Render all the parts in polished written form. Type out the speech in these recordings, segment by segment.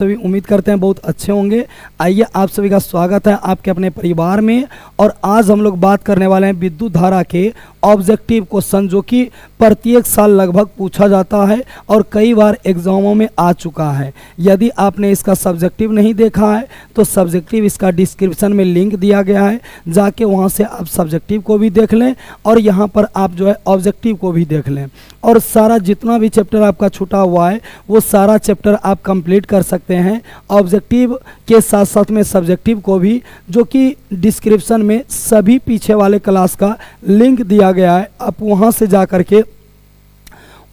सभी उम्मीद करते हैं बहुत अच्छे होंगे। आइए आप सभी का स्वागत है आपके अपने परिवार में। और आज हम लोग बात करने वाले हैं विद्युत धारा के ऑब्जेक्टिव क्वेश्चन, जो कि प्रत्येक साल लगभग पूछा जाता है और कई बार एग्जामों में आ चुका है। यदि आपने इसका सब्जेक्टिव नहीं देखा है तो सब्जेक्टिव इसका डिस्क्रिप्शन में लिंक दिया गया है, जाके वहाँ से आप सब्जेक्टिव को भी देख लें और यहाँ पर आप जो है ऑब्जेक्टिव को भी देख लें। और सारा जितना भी चैप्टर आपका छूटा हुआ है वो सारा चैप्टर आप कंप्लीट कर सकते हैं ऑब्जेक्टिव के साथ साथ में सब्जेक्टिव को भी, जो कि डिस्क्रिप्शन में सभी पीछे वाले क्लास का लिंक दिया गया है। आप वहां से जा करके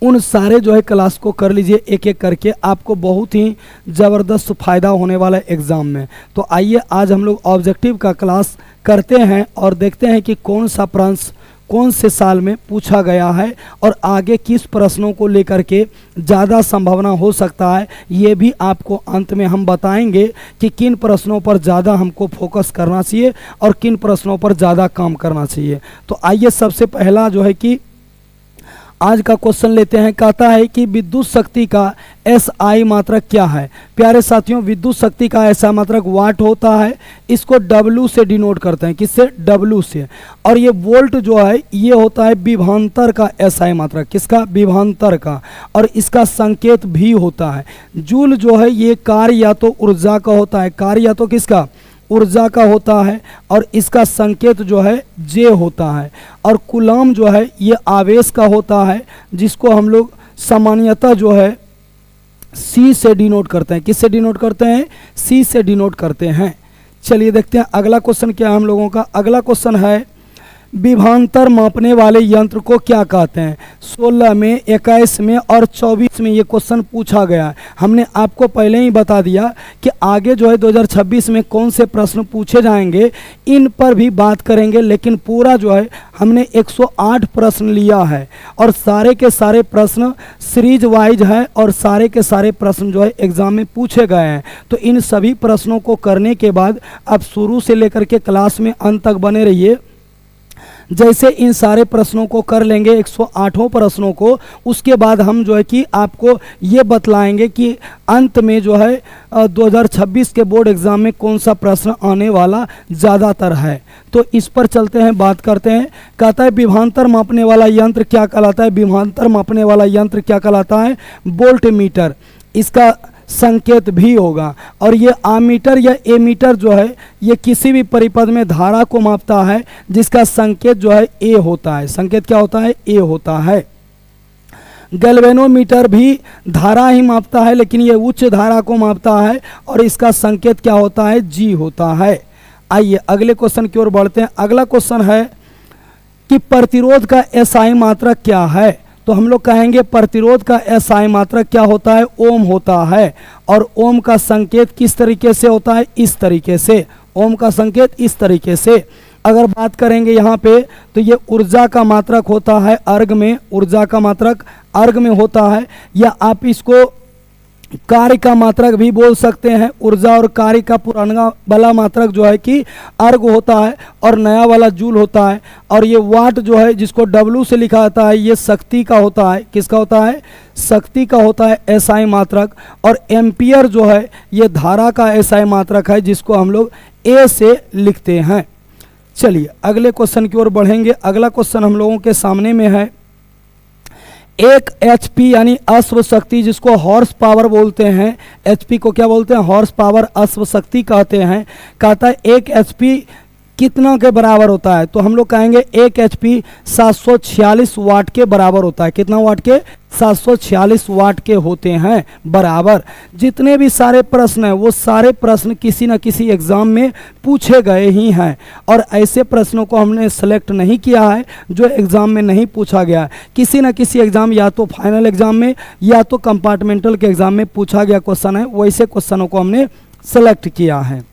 उन सारे जो है क्लास को कर लीजिए एक एक करके, आपको बहुत ही ज़बरदस्त फ़ायदा होने वाला है एग्ज़ाम में। तो आइए आज हम लोग ऑब्जेक्टिव का क्लास करते हैं और देखते हैं कि कौन सा प्रश्न कौन से साल में पूछा गया है और आगे किस प्रश्नों को लेकर के ज़्यादा संभावना हो सकता है। ये भी आपको अंत में हम बताएंगे कि किन प्रश्नों पर ज़्यादा हमको फोकस करना चाहिए और किन प्रश्नों पर ज़्यादा काम करना चाहिए। तो आइए सबसे पहला जो है कि आज का क्वेश्चन लेते हैं। कहता है कि विद्युत शक्ति का SI मात्रक क्या है। प्यारे साथियों, विद्युत शक्ति का SI मात्रक वाट होता है। इसको W से डिनोट करते हैं, किससे? W से। और ये वोल्ट जो है ये होता है विभवांतर का SI मात्रक, किसका? विभवांतर का। और इसका संकेत भी होता है। जूल जो है ये कार्य या तो ऊर्जा का होता है, कार्य या तो किसका? ऊर्जा का होता है। और इसका संकेत जो है जे होता है। और कूलम जो है ये आवेश का होता है, जिसको हम लोग सामान्यतः जो है सी से डिनोट करते हैं। किससे डिनोट करते हैं? सी से डिनोट करते हैं। चलिए देखते हैं अगला क्वेश्चन क्या है हम लोगों का। अगला क्वेश्चन है विभवांतर मापने वाले यंत्र को क्या कहते हैं। 16 में, 21 में और 24 में ये क्वेश्चन पूछा गया है। हमने आपको पहले ही बता दिया कि आगे जो है 2026 में कौन से प्रश्न पूछे जाएंगे, इन पर भी बात करेंगे। लेकिन पूरा जो है हमने 108 प्रश्न लिया है और सारे के सारे प्रश्न सीरीज वाइज है और सारे के सारे प्रश्न जो है एग्जाम में पूछे गए हैं। तो इन सभी प्रश्नों को करने के बाद आप शुरू से लेकर के क्लास में अंत तक बने रहिए। जैसे इन सारे प्रश्नों को कर लेंगे 108 प्रश्नों को, उसके बाद हम जो है कि आपको ये बतलाएंगे कि अंत में जो है 2026 के बोर्ड एग्जाम में कौन सा प्रश्न आने वाला ज़्यादातर है। तो इस पर चलते हैं, बात करते हैं। कहता है विभवांतर मापने वाला यंत्र क्या कहलाता है। विभवांतर मापने वाला यंत्र क्या कहलाता है? Volt meter. इसका संकेत भी होगा। और ये आमीटर या एमीटर जो है ये किसी भी परिपथ में धारा को मापता है, जिसका संकेत जो है ए होता है। संकेत क्या होता है? ए होता है। गैल्वेनोमीटर भी धारा ही मापता है, लेकिन ये उच्च धारा को मापता है और इसका संकेत क्या होता है? जी होता है। आइए अगले क्वेश्चन की ओर बढ़ते हैं। अगला क्वेश्चन है कि प्रतिरोध का SI मात्रक क्या है। तो हम लोग कहेंगे प्रतिरोध का SI मात्रक क्या होता है? ओम होता है। और ओम का संकेत किस तरीके से होता है? इस तरीके से। ओम का संकेत इस तरीके से। अगर बात करेंगे यहाँ पे तो ये ऊर्जा का मात्रक होता है अर्घ में। ऊर्जा का मात्रक अर्घ में होता है, या आप इसको कार्य का मात्रक भी बोल सकते हैं। ऊर्जा और कार्य का पुराना वाला मात्रक जो है कि अर्घ होता है और नया वाला जूल होता है। और ये वाट जो है जिसको W से लिखा जाता है ये शक्ति का होता है। किसका होता है? शक्ति का होता है SI मात्रक। और एम्पियर जो है ये धारा का SI मात्रक है, जिसको हम लोग A से लिखते हैं। चलिए अगले क्वेश्चन की ओर बढ़ेंगे। अगला क्वेश्चन हम लोगों के सामने में है। 1 HP यानी अश्व शक्ति, जिसको हॉर्स पावर बोलते हैं। HP को क्या बोलते हैं? हॉर्स पावर, अश्व शक्ति कहते हैं। कहता है 1 HP कितना के बराबर होता है। तो हम लोग कहेंगे 1 HP 746 वाट के बराबर होता है। कितना वाट के? 746 वाट के होते हैं बराबर। जितने भी सारे प्रश्न हैं वो सारे प्रश्न किसी न किसी एग्जाम में पूछे गए ही हैं। और ऐसे प्रश्नों को हमने सेलेक्ट नहीं किया है जो एग्जाम में नहीं पूछा गया है। किसी न किसी एग्जाम, या तो फाइनल एग्जाम में या तो कंपार्टमेंटल के एग्जाम में पूछा गया क्वेश्चन है, वैसे क्वेश्चनों को हमने सेलेक्ट किया है।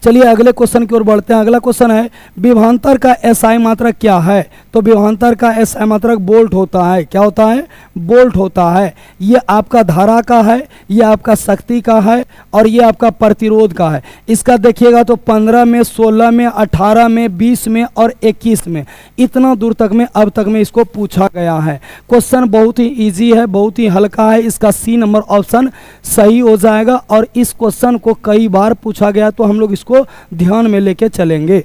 चलिए अगले क्वेश्चन की ओर बढ़ते हैं। अगला क्वेश्चन है विभवांतर का एसआई मात्रक क्या है? तो विभवांतर का एसआई मात्रक वोल्ट होता है। क्या होता है? वोल्ट होता है। ये आपका धारा का है, ये आपका शक्ति का है और ये आपका प्रतिरोध का है। इसका देखिएगा तो 15 में, 16 में, 18 में, 20 में और 21 में, इतना दूर तक में अब तक में इसको पूछा गया है। क्वेश्चन बहुत ही इजी है, बहुत ही हल्का है। इसका सी नंबर ऑप्शन सही हो जाएगा और इस क्वेश्चन को कई बार पूछा गया तो हम लोग इसको ध्यान में लेके चलेंगे।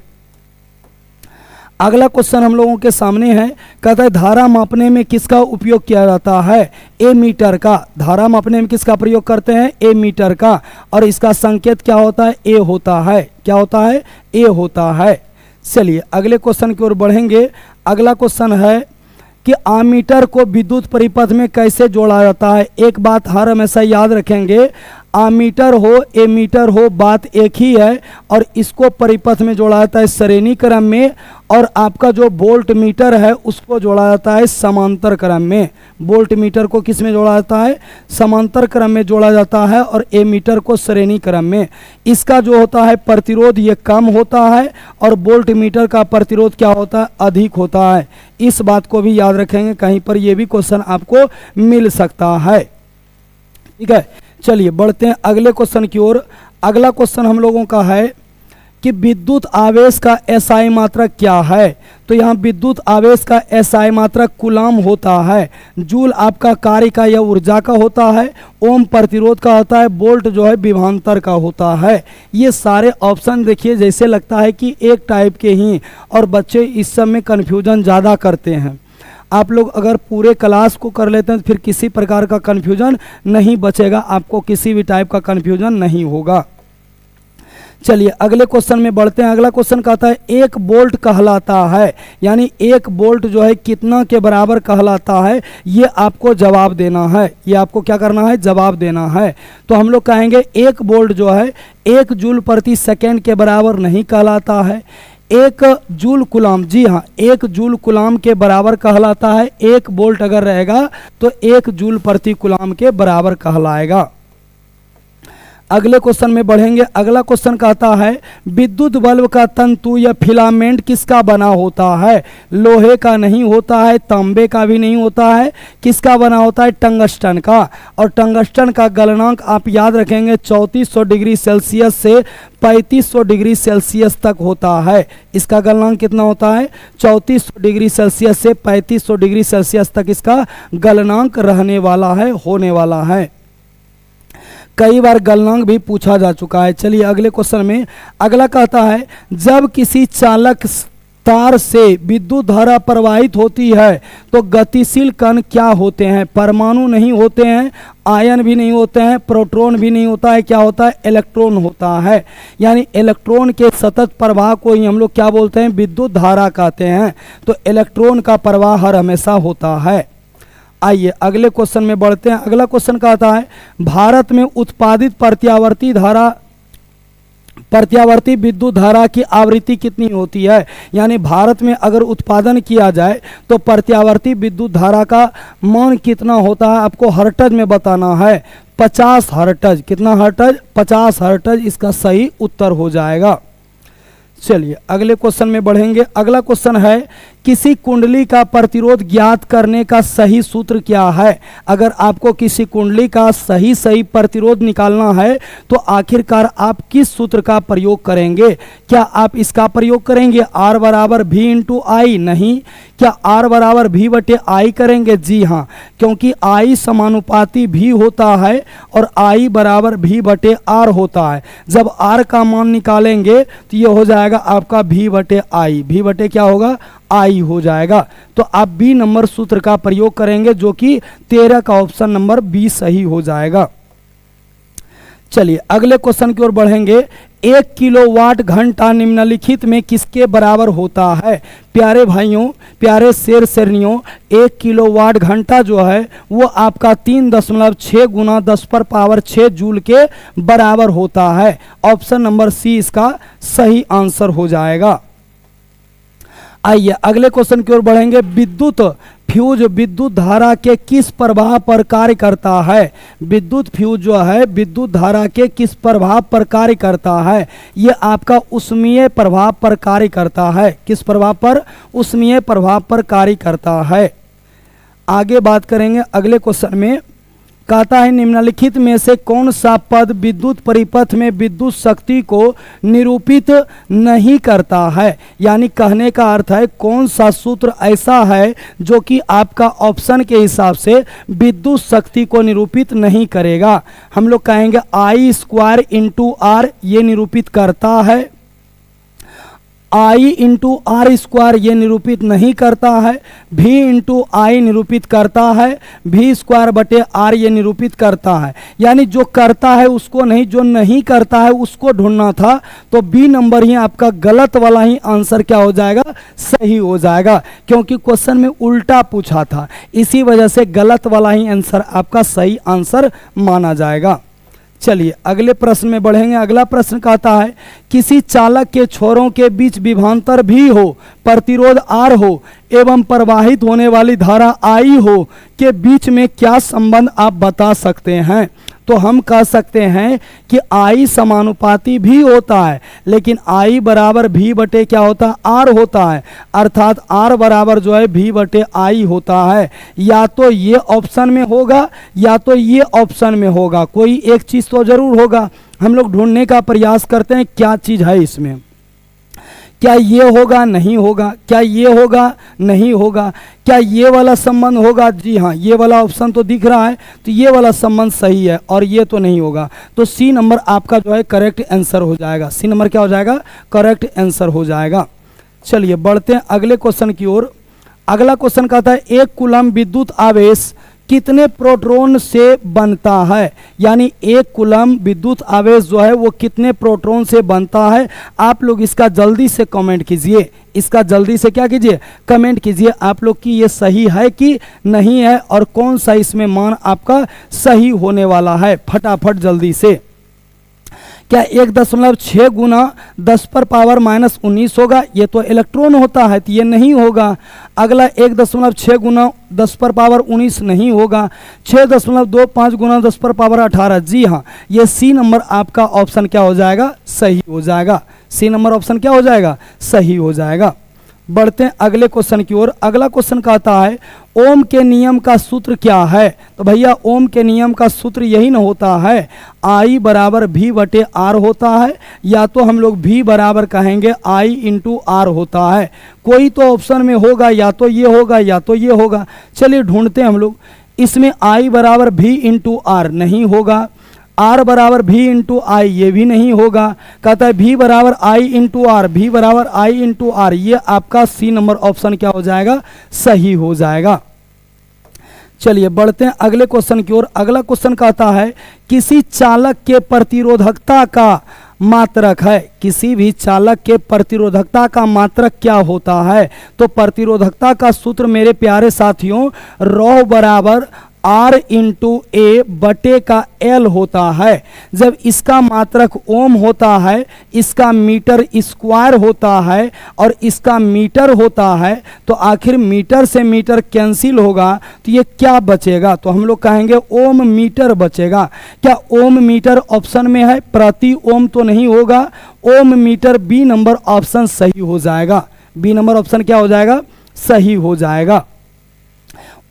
अगला क्वेश्चन हम लोगों के सामने है, कहता है धारा मापने में किसका उपयोग किया जाता है? एमीटर का। धारा मापने में किसका प्रयोग करते हैं? एमीटर का। और इसका संकेत क्या होता है? ए होता है। क्या होता है? ए होता है। चलिए अगले क्वेश्चन की ओर बढ़ेंगे। अगला क्वेश्चन है कि आमीटर को विद्युत परिपथ में कैसे जोड़ा जाता है? एक बात हर हमेशा याद रखेंगे, आमीटर हो एमीटर हो बात एक ही है और इसको परिपथ में जोड़ा जाता है श्रेणी क्रम में और आपका जो वोल्ट मीटर है उसको जोड़ा जाता है समांतर क्रम में। वोल्ट मीटर को किस में जोड़ा जाता है? समांतर क्रम में जोड़ा जाता है और एमीटर को श्रेणी क्रम में। इसका जो होता है प्रतिरोध ये कम होता है और वोल्ट मीटर का प्रतिरोध क्या होता है? अधिक होता है। इस बात को भी याद रखेंगे, कहीं पर ये भी क्वेश्चन आपको मिल सकता है। ठीक है, चलिए बढ़ते हैं अगले क्वेश्चन की ओर। अगला क्वेश्चन हम लोगों का है कि विद्युत आवेश का एसआई मात्रक क्या है? तो यहाँ विद्युत आवेश का एसआई मात्रक कूलाम होता है। जूल आपका कार्य का या ऊर्जा का होता है, ओम प्रतिरोध का होता है, वोल्ट जो है विभवांतर का होता है। ये सारे ऑप्शन देखिए जैसे लगता है कि एक टाइप के ही, और बच्चे इस सब में कन्फ्यूजन ज़्यादा करते हैं। आप लोग अगर पूरे क्लास को कर लेते हैं तो फिर किसी प्रकार का कन्फ्यूजन नहीं बचेगा, आपको किसी भी टाइप का कन्फ्यूजन नहीं होगा। चलिए अगले क्वेश्चन में बढ़ते हैं। अगला क्वेश्चन कहता है एक वोल्ट कहलाता है, यानी एक वोल्ट जो है कितना के बराबर कहलाता है, ये आपको जवाब देना है। ये आपको क्या करना है? जवाब देना है। तो हम लोग कहेंगे एक वोल्ट जो है 1 जूल प्रति सेकेंड के बराबर नहीं कहलाता है। 1 जूल कुलाम, जी हाँ 1 जूल कुलाम के बराबर कहलाता है। 1 वोल्ट अगर रहेगा तो 1 जूल प्रति कुलाम के बराबर कहलाएगा। अगले क्वेश्चन में बढ़ेंगे। अगला क्वेश्चन कहता है विद्युत बल्ब का तंतु या फिलामेंट किसका बना होता है? लोहे का नहीं होता है, तांबे का भी नहीं होता है, किसका बना होता है? टंगस्टन का। और टंगस्टन का गलनांक आप याद रखेंगे 3400 डिग्री सेल्सियस से 3500 डिग्री सेल्सियस तक होता है। इसका गलनांक कितना होता है? 3400 डिग्री सेल्सियस से 3500 डिग्री सेल्सियस तक इसका गलनांक रहने वाला है, होने वाला है। कई बार गलनांक भी पूछा जा चुका है। चलिए अगले क्वेश्चन में। अगला कहता है जब किसी चालक तार से विद्युत धारा प्रवाहित होती है तो गतिशील कण क्या होते हैं? परमाणु नहीं होते हैं, आयन भी नहीं होते हैं, प्रोटॉन भी नहीं होता है, क्या होता है? इलेक्ट्रॉन होता है। यानी इलेक्ट्रॉन के सतत प्रवाह को ही हम लोग क्या बोलते हैं? विद्युत धारा कहते हैं। तो इलेक्ट्रॉन का प्रवाह हर हमेशा होता है। आइए अगले क्वेश्चन में बढ़ते हैं। अगला क्वेश्चन कहता है भारत में उत्पादित प्रत्यावर्ती विद्युत धारा की आवृत्ति कितनी होती है? यानी भारत में अगर उत्पादन किया जाए तो प्रत्यावर्ती विद्युत धारा का मान कितना होता है? आपको हर्ट्ज में बताना है। 50 हर्ट्ज। कितना हर्ट्ज? 50 हर्ट्ज इसका सही उत्तर हो जाएगा। चलिए अगले क्वेश्चन में बढ़ेंगे। अगला क्वेश्चन है किसी कुंडली का प्रतिरोध ज्ञात करने का सही सूत्र क्या है? अगर आपको किसी कुंडली का सही प्रतिरोध निकालना है तो आखिरकार आप किस सूत्र का प्रयोग करेंगे? क्या आप इसका प्रयोग करेंगे R बराबर V इंटू आई? नहीं। क्या R बराबर V बटे आई करेंगे? जी हाँ, क्योंकि I समानुपाती V होता है और I बराबर V बटे R होता है। जब R का मान निकालेंगे तो ये हो जाएगा आपका V बटे आई। V बटे क्या होगा? आई हो जाएगा। तो आप बी नंबर सूत्र का प्रयोग करेंगे जो कि 13 का ऑप्शन नंबर बी सही हो जाएगा। चलिए अगले क्वेश्चन की ओर बढ़ेंगे। 1 किलोवाट घंटा निम्नलिखित में किसके बराबर होता है? प्यारे भाइयों, प्यारे शेरनियों, 1 किलोवाट घंटा जो है वो आपका 3.6 गुना 10⁻6 जूल के बराबर होता है। ऑप्शन नंबर सी इसका सही आंसर हो जाएगा। आइए अगले क्वेश्चन की ओर बढ़ेंगे। विद्युत फ्यूज विद्युत धारा के किस प्रभाव पर कार्य करता है? विद्युत फ्यूज जो है विद्युत धारा के किस प्रभाव पर कार्य करता है? ये आपका ऊष्मीय प्रभाव पर कार्य करता है। किस प्रभाव पर? ऊष्मीय प्रभाव पर कार्य करता है। आगे बात करेंगे अगले क्वेश्चन में। कहता है निम्नलिखित में से कौन सा पद विद्युत परिपथ में विद्युत शक्ति को निरूपित नहीं करता है? यानी कहने का अर्थ है कौन सा सूत्र ऐसा है जो कि आपका ऑप्शन के हिसाब से विद्युत शक्ति को निरूपित नहीं करेगा। हम लोग कहेंगे I स्क्वायर इंटू आर ये निरूपित करता है, I इंटू आर स्क्वायर ये निरूपित नहीं करता है, V इंटू आई निरूपित करता है, V स्क्वायर बटे आर ये निरूपित करता है। यानी जो करता है उसको नहीं, जो नहीं करता है उसको ढूंढना था। तो बी नंबर ही आपका गलत वाला ही आंसर क्या हो जाएगा? सही हो जाएगा, क्योंकि क्वेश्चन में उल्टा पूछा था, इसी वजह से गलत वाला ही आंसर आपका सही आंसर माना जाएगा। चलिए अगले प्रश्न में बढ़ेंगे। अगला प्रश्न कहता है किसी चालक के छोरों के बीच विभवांतर भी हो, प्रतिरोध आर हो एवं प्रवाहित होने वाली धारा आई हो के बीच में क्या संबंध आप बता सकते हैं? तो हम कह सकते हैं कि आई समानुपाती भी होता है, लेकिन आई बराबर भी बटे क्या होता है? आर होता है, अर्थात आर बराबर जो है भी बटे आई होता है। या तो ये ऑप्शन में होगा या तो ये ऑप्शन में होगा, कोई एक चीज तो जरूर होगा। हम लोग ढूंढने का प्रयास करते हैं क्या चीज है इसमें। क्या ये होगा? नहीं होगा। क्या ये होगा? नहीं होगा। क्या ये वाला संबंध होगा? जी हाँ, ये वाला ऑप्शन तो दिख रहा है, तो ये वाला संबंध सही है और ये तो नहीं होगा। तो सी नंबर आपका जो है करेक्ट आंसर हो जाएगा। सी नंबर क्या हो जाएगा? करेक्ट आंसर हो जाएगा। चलिए बढ़ते हैं अगले क्वेश्चन की ओर। अगला क्वेश्चन कहता है एक कूलम विद्युत आवेश कितने प्रोटॉन से बनता है? यानी एक कूलम विद्युत आवेश जो है वो कितने प्रोटॉन से बनता है? आप लोग इसका जल्दी से कमेंट कीजिए, इसका जल्दी से क्या कीजिए? कमेंट कीजिए आप लोग कि ये सही है कि नहीं है और कौन सा इसमें मान आपका सही होने वाला है। फटाफट जल्दी से। क्या 1.6 गुना 10 पर पावर -19 होगा? ये तो इलेक्ट्रॉन होता है तो ये नहीं होगा। अगला 1.6 गुना 10 पर पावर 19 नहीं होगा। 6.25 गुना 10 पर पावर 18। जी हाँ, ये सी नंबर आपका ऑप्शन क्या हो जाएगा? सही हो जाएगा। सी नंबर ऑप्शन क्या हो जाएगा? सही हो जाएगा। बढ़ते हैं अगले क्वेश्चन की ओर। अगला क्वेश्चन कहता है ओम के नियम का सूत्र क्या है? तो भैया ओम के नियम का सूत्र यही ना होता है, आई बराबर भी बटे आर होता है, या तो हम लोग भी बराबर कहेंगे आई इंटू आर होता है। कोई तो ऑप्शन में होगा, या तो ये होगा या तो ये होगा। चलिए ढूंढते हैं हम लोग। इसमें आई बराबर भी इंटू आर नहीं होगा, आर बराबर भी इंटू आई ये भी नहीं होगा। कहता है भी बराबर आई इंटू आर, भी बराबर आई इंटू आर, ये आपका सी नंबर ऑप्शन क्या हो जाएगा? सही हो जाएगा। चलिए बढ़ते हैं अगले क्वेश्चन की ओर। अगला क्वेश्चन कहता है किसी चालक के प्रतिरोधकता का मात्रक है। किसी भी चालक के प्रतिरोधकता का मात्रक क्या होता है? तो प्रतिरोधकता का सूत्र मेरे प्यारे साथियों रॉ बराबर आर इंटू ए बटे का एल होता है। जब इसका मात्रक ओम होता है, इसका मीटर स्क्वायर होता है और इसका मीटर होता है, तो आखिर मीटर से मीटर कैंसिल होगा तो ये क्या बचेगा? तो हम लोग कहेंगे ओम मीटर बचेगा। क्या ओम मीटर ऑप्शन में है? प्रति ओम तो नहीं होगा, ओम मीटर बी नंबर ऑप्शन सही हो जाएगा। बी नंबर ऑप्शन क्या हो जाएगा? सही हो जाएगा।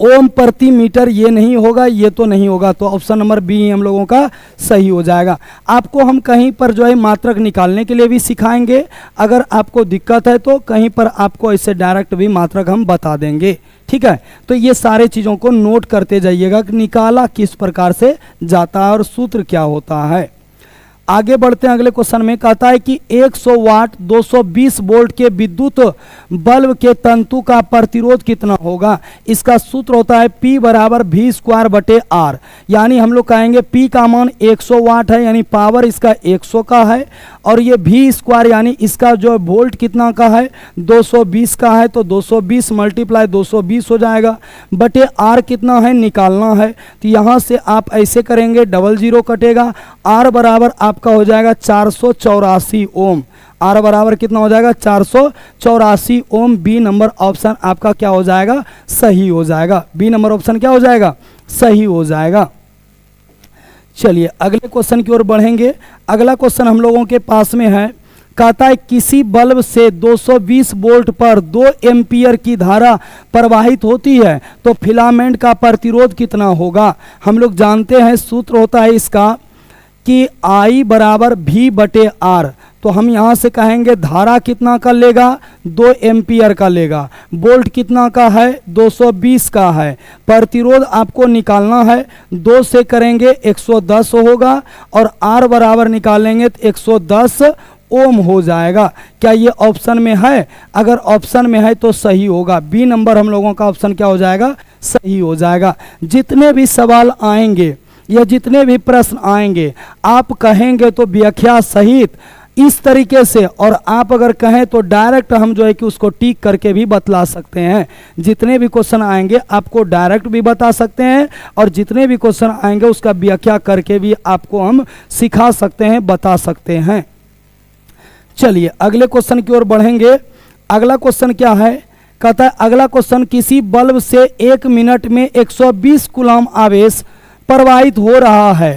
ओम प्रति मीटर ये नहीं होगा, ये तो नहीं होगा, तो ऑप्शन नंबर बी हम लोगों का सही हो जाएगा। आपको हम कहीं पर जो है मात्रक निकालने के लिए भी सिखाएंगे, अगर आपको दिक्कत है तो कहीं पर आपको इससे डायरेक्ट भी मात्रक हम बता देंगे। ठीक है, तो ये सारे चीज़ों को नोट करते जाइएगा कि निकाला किस प्रकार से जाता है और सूत्र क्या होता है। आगे बढ़ते हैं अगले क्वेश्चन में। कहता है कि 100 वाट 220 वोल्ट के विद्युत बल्ब के तंतु का प्रतिरोध कितना होगा? इसका सूत्र होता है P बराबर V स्क्वायर बटे R। यानी हम लोग कहेंगे P का मान 100 वाट है, यानी पावर इसका 100 का है, और ये V स्क्वायर यानी इसका जो वोल्ट कितना का है? 220 का है, तो 220 मल्टीप्लाई 220 हो जाएगा, बटे R कितना है निकालना है। तो यहाँ से आप ऐसे करेंगे, 00 कटेगा, R बराबर आपका हो जाएगा 484 ओम। आर बराबर कितना हो जाएगा 484 ओम। बी नंबर ऑप्शन आपका क्या हो जाएगा सही हो जाएगा। बी नंबर ऑप्शन क्या हो जाएगा सही हो जाएगा। चलिए अगले क्वेश्चन की ओर बढ़ेंगे। अगला क्वेश्चन हम लोगों के पास में है, कहता है किसी बल्ब से 220 वोल्ट पर 2 एम्पियर की धारा प्रवाहित होती है तो फिलामेंट का प्रतिरोध कितना होगा। हम लोग जानते हैं सूत्र होता है इसका कि I बराबर V बटे R। तो हम यहाँ से कहेंगे धारा कितना का लेगा 2 एम्पियर का लेगा, वोल्ट कितना का है 220 का है, प्रतिरोध आपको निकालना है 2 से करेंगे 110 होगा और R बराबर निकालेंगे तो 110 ओम हो जाएगा। क्या ये ऑप्शन में है? अगर ऑप्शन में है तो सही होगा। बी नंबर हम लोगों का ऑप्शन क्या हो जाएगा सही हो जाएगा। जितने भी सवाल आएंगे या जितने भी प्रश्न आएंगे आप कहेंगे तो व्याख्या सहित इस तरीके से, और आप अगर कहें तो डायरेक्ट हम जो है कि उसको टिक करके भी बतला सकते हैं। जितने भी क्वेश्चन आएंगे आपको डायरेक्ट भी बता सकते हैं और जितने भी क्वेश्चन आएंगे उसका व्याख्या करके भी आपको हम सिखा सकते हैं, बता सकते हैं। चलिए अगले क्वेश्चन की ओर बढ़ेंगे। अगला क्वेश्चन क्या है, कहता है अगला क्वेश्चन किसी बल्ब से 1 मिनट में 120 कूलम आवेश प्रवाहित हो रहा है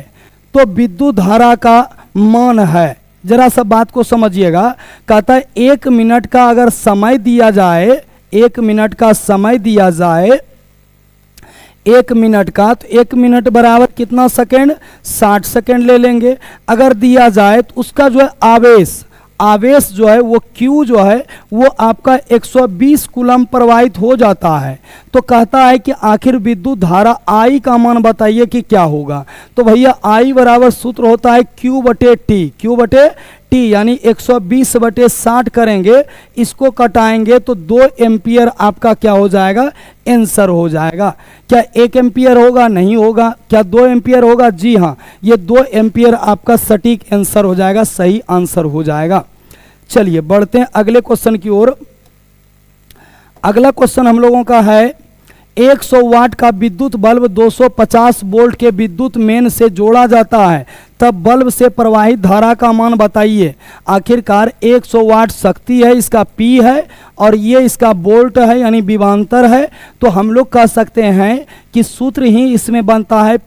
तो विद्युत धारा का मान है। जरा सा बात को समझिएगा। कहता है 1 मिनट का अगर समय दिया जाए, 1 मिनट का समय दिया जाए 1 मिनट का, तो 1 मिनट बराबर कितना सेकेंड 60 सेकेंड ले लेंगे। अगर दिया जाए तो उसका जो है आवेश जो है वो Q जो है वो आपका 120 कूलम प्रवाहित हो जाता है। तो कहता है कि आखिर विद्युत धारा I का मान बताइए कि क्या होगा। तो भैया I बराबर सूत्र होता है Q बटे T यानी 120 बटे 60 करेंगे, इसको कटाएंगे तो 2 एम्पियर आपका क्या हो जाएगा आंसर हो जाएगा। क्या 1 एम्पियर होगा? नहीं होगा। क्या 2 एम्पियर होगा? जी हाँ, ये 2 एम्पियर आपका सटीक आंसर हो जाएगा, सही आंसर हो जाएगा। चलिए बढ़ते हैं अगले क्वेश्चन की ओर। अगला क्वेश्चन हम लोगों का है 100 वाट का विद्युत बल्ब 250 वोल्ट के विद्युत मेन से जोड़ा जाता है, तब बल्ब से प्रवाहित धारा का मान बताइए। आखिरकार 100 वाट शक्ति है, इसका P है और ये इसका वोल्ट है यानी विभवांतर है। तो हम लोग कह सकते हैं कि सूत्र ही इसमें बनता है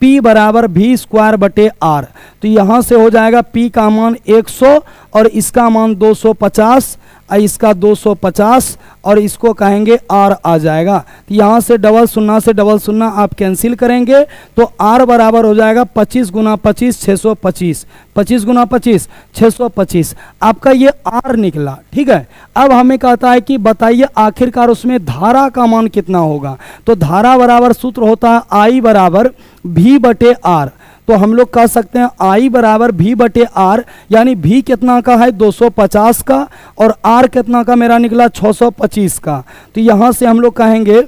P बराबर V स्क्वायर बटे R। तो यहाँ से हो जाएगा P का मान 100 और इसका मान 250, इसका 250 और इसको कहेंगे R आ जाएगा। तो यहाँ से डबल शून्य से डबल शून्य आप कैंसिल करेंगे तो R बराबर हो जाएगा 25 गुना 25 625, 25 गुना 25 625 आपका ये R निकला। ठीक है, अब हमें कहता है कि बताइए आखिरकार उसमें धारा का मान कितना होगा। तो धारा बराबर सूत्र होता है I बराबर V बटे R। तो हम लोग कह सकते हैं I बराबर V बटे R, यानी V कितना का है 250 का और R कितना का मेरा निकला 625 का। तो यहाँ से हम लोग कहेंगे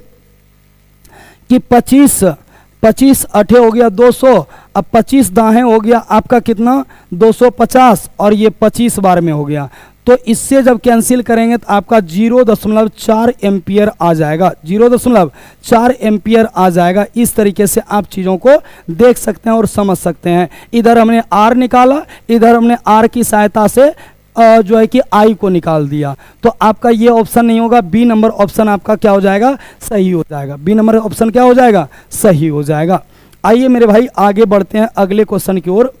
कि 25 अठे हो गया 200, अब 25 दाहें हो गया आपका कितना 250 और ये 25 बार में हो गया। तो इससे जब कैंसिल करेंगे तो आपका 0.4 एम्पियर आ जाएगा, 0.4 एम्पियर आ जाएगा। इस तरीके से आप चीज़ों को देख सकते हैं और समझ सकते हैं। इधर हमने R निकाला, इधर हमने R की सहायता से जो है कि I को निकाल दिया। तो आपका ये ऑप्शन नहीं होगा, बी नंबर ऑप्शन आपका क्या हो जाएगा सही हो जाएगा। बी नंबर ऑप्शन क्या हो जाएगा सही हो जाएगा। आइए मेरे भाई आगे बढ़ते हैं अगले क्वेश्चन की ओर।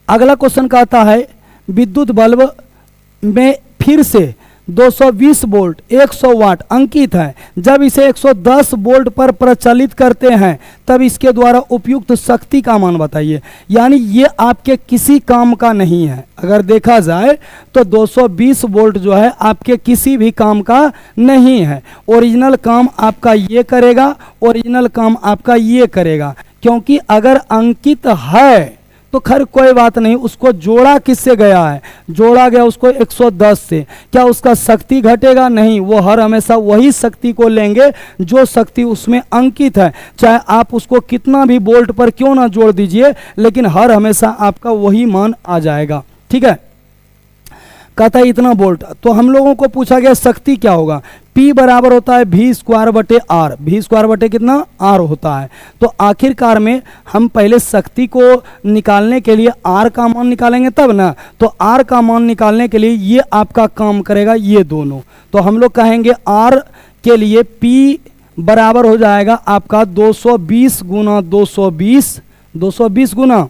अगला क्वेश्चन कहता है विद्युत बल्ब में फिर से 220 वोल्ट 100 वाट अंकित है, जब इसे 110 वोल्ट पर प्रचलित करते हैं तब इसके द्वारा उपयुक्त शक्ति का मान बताइए। यानी ये आपके किसी काम का नहीं है। अगर देखा जाए तो 220 वोल्ट जो है आपके किसी भी काम का नहीं है। ओरिजिनल काम आपका ये करेगा, ओरिजिनल काम आपका ये करेगा। क्योंकि अगर अंकित है तो खैर कोई बात नहीं, उसको जोड़ा किससे गया है, जोड़ा गया उसको 110 से। क्या उसका शक्ति घटेगा? नहीं, वो हर हमेशा वही शक्ति को लेंगे जो शक्ति उसमें अंकित है। चाहे आप उसको कितना भी वोल्ट पर क्यों ना जोड़ दीजिए, लेकिन हर हमेशा आपका वही मान आ जाएगा। ठीक है, कहता है इतना वोल्ट। तो हम लोगों को पूछा गया शक्ति क्या होगा, P बराबर होता है V स्क्वायर बटे R, V स्क्वायर बटे कितना R होता है। तो आखिरकार में हम पहले शक्ति को निकालने के लिए R का मान निकालेंगे तब ना, तो R का मान निकालने के लिए ये आपका काम करेगा ये दोनों। तो हम लोग कहेंगे R के लिए P बराबर हो जाएगा आपका 220 गुना 220 गुना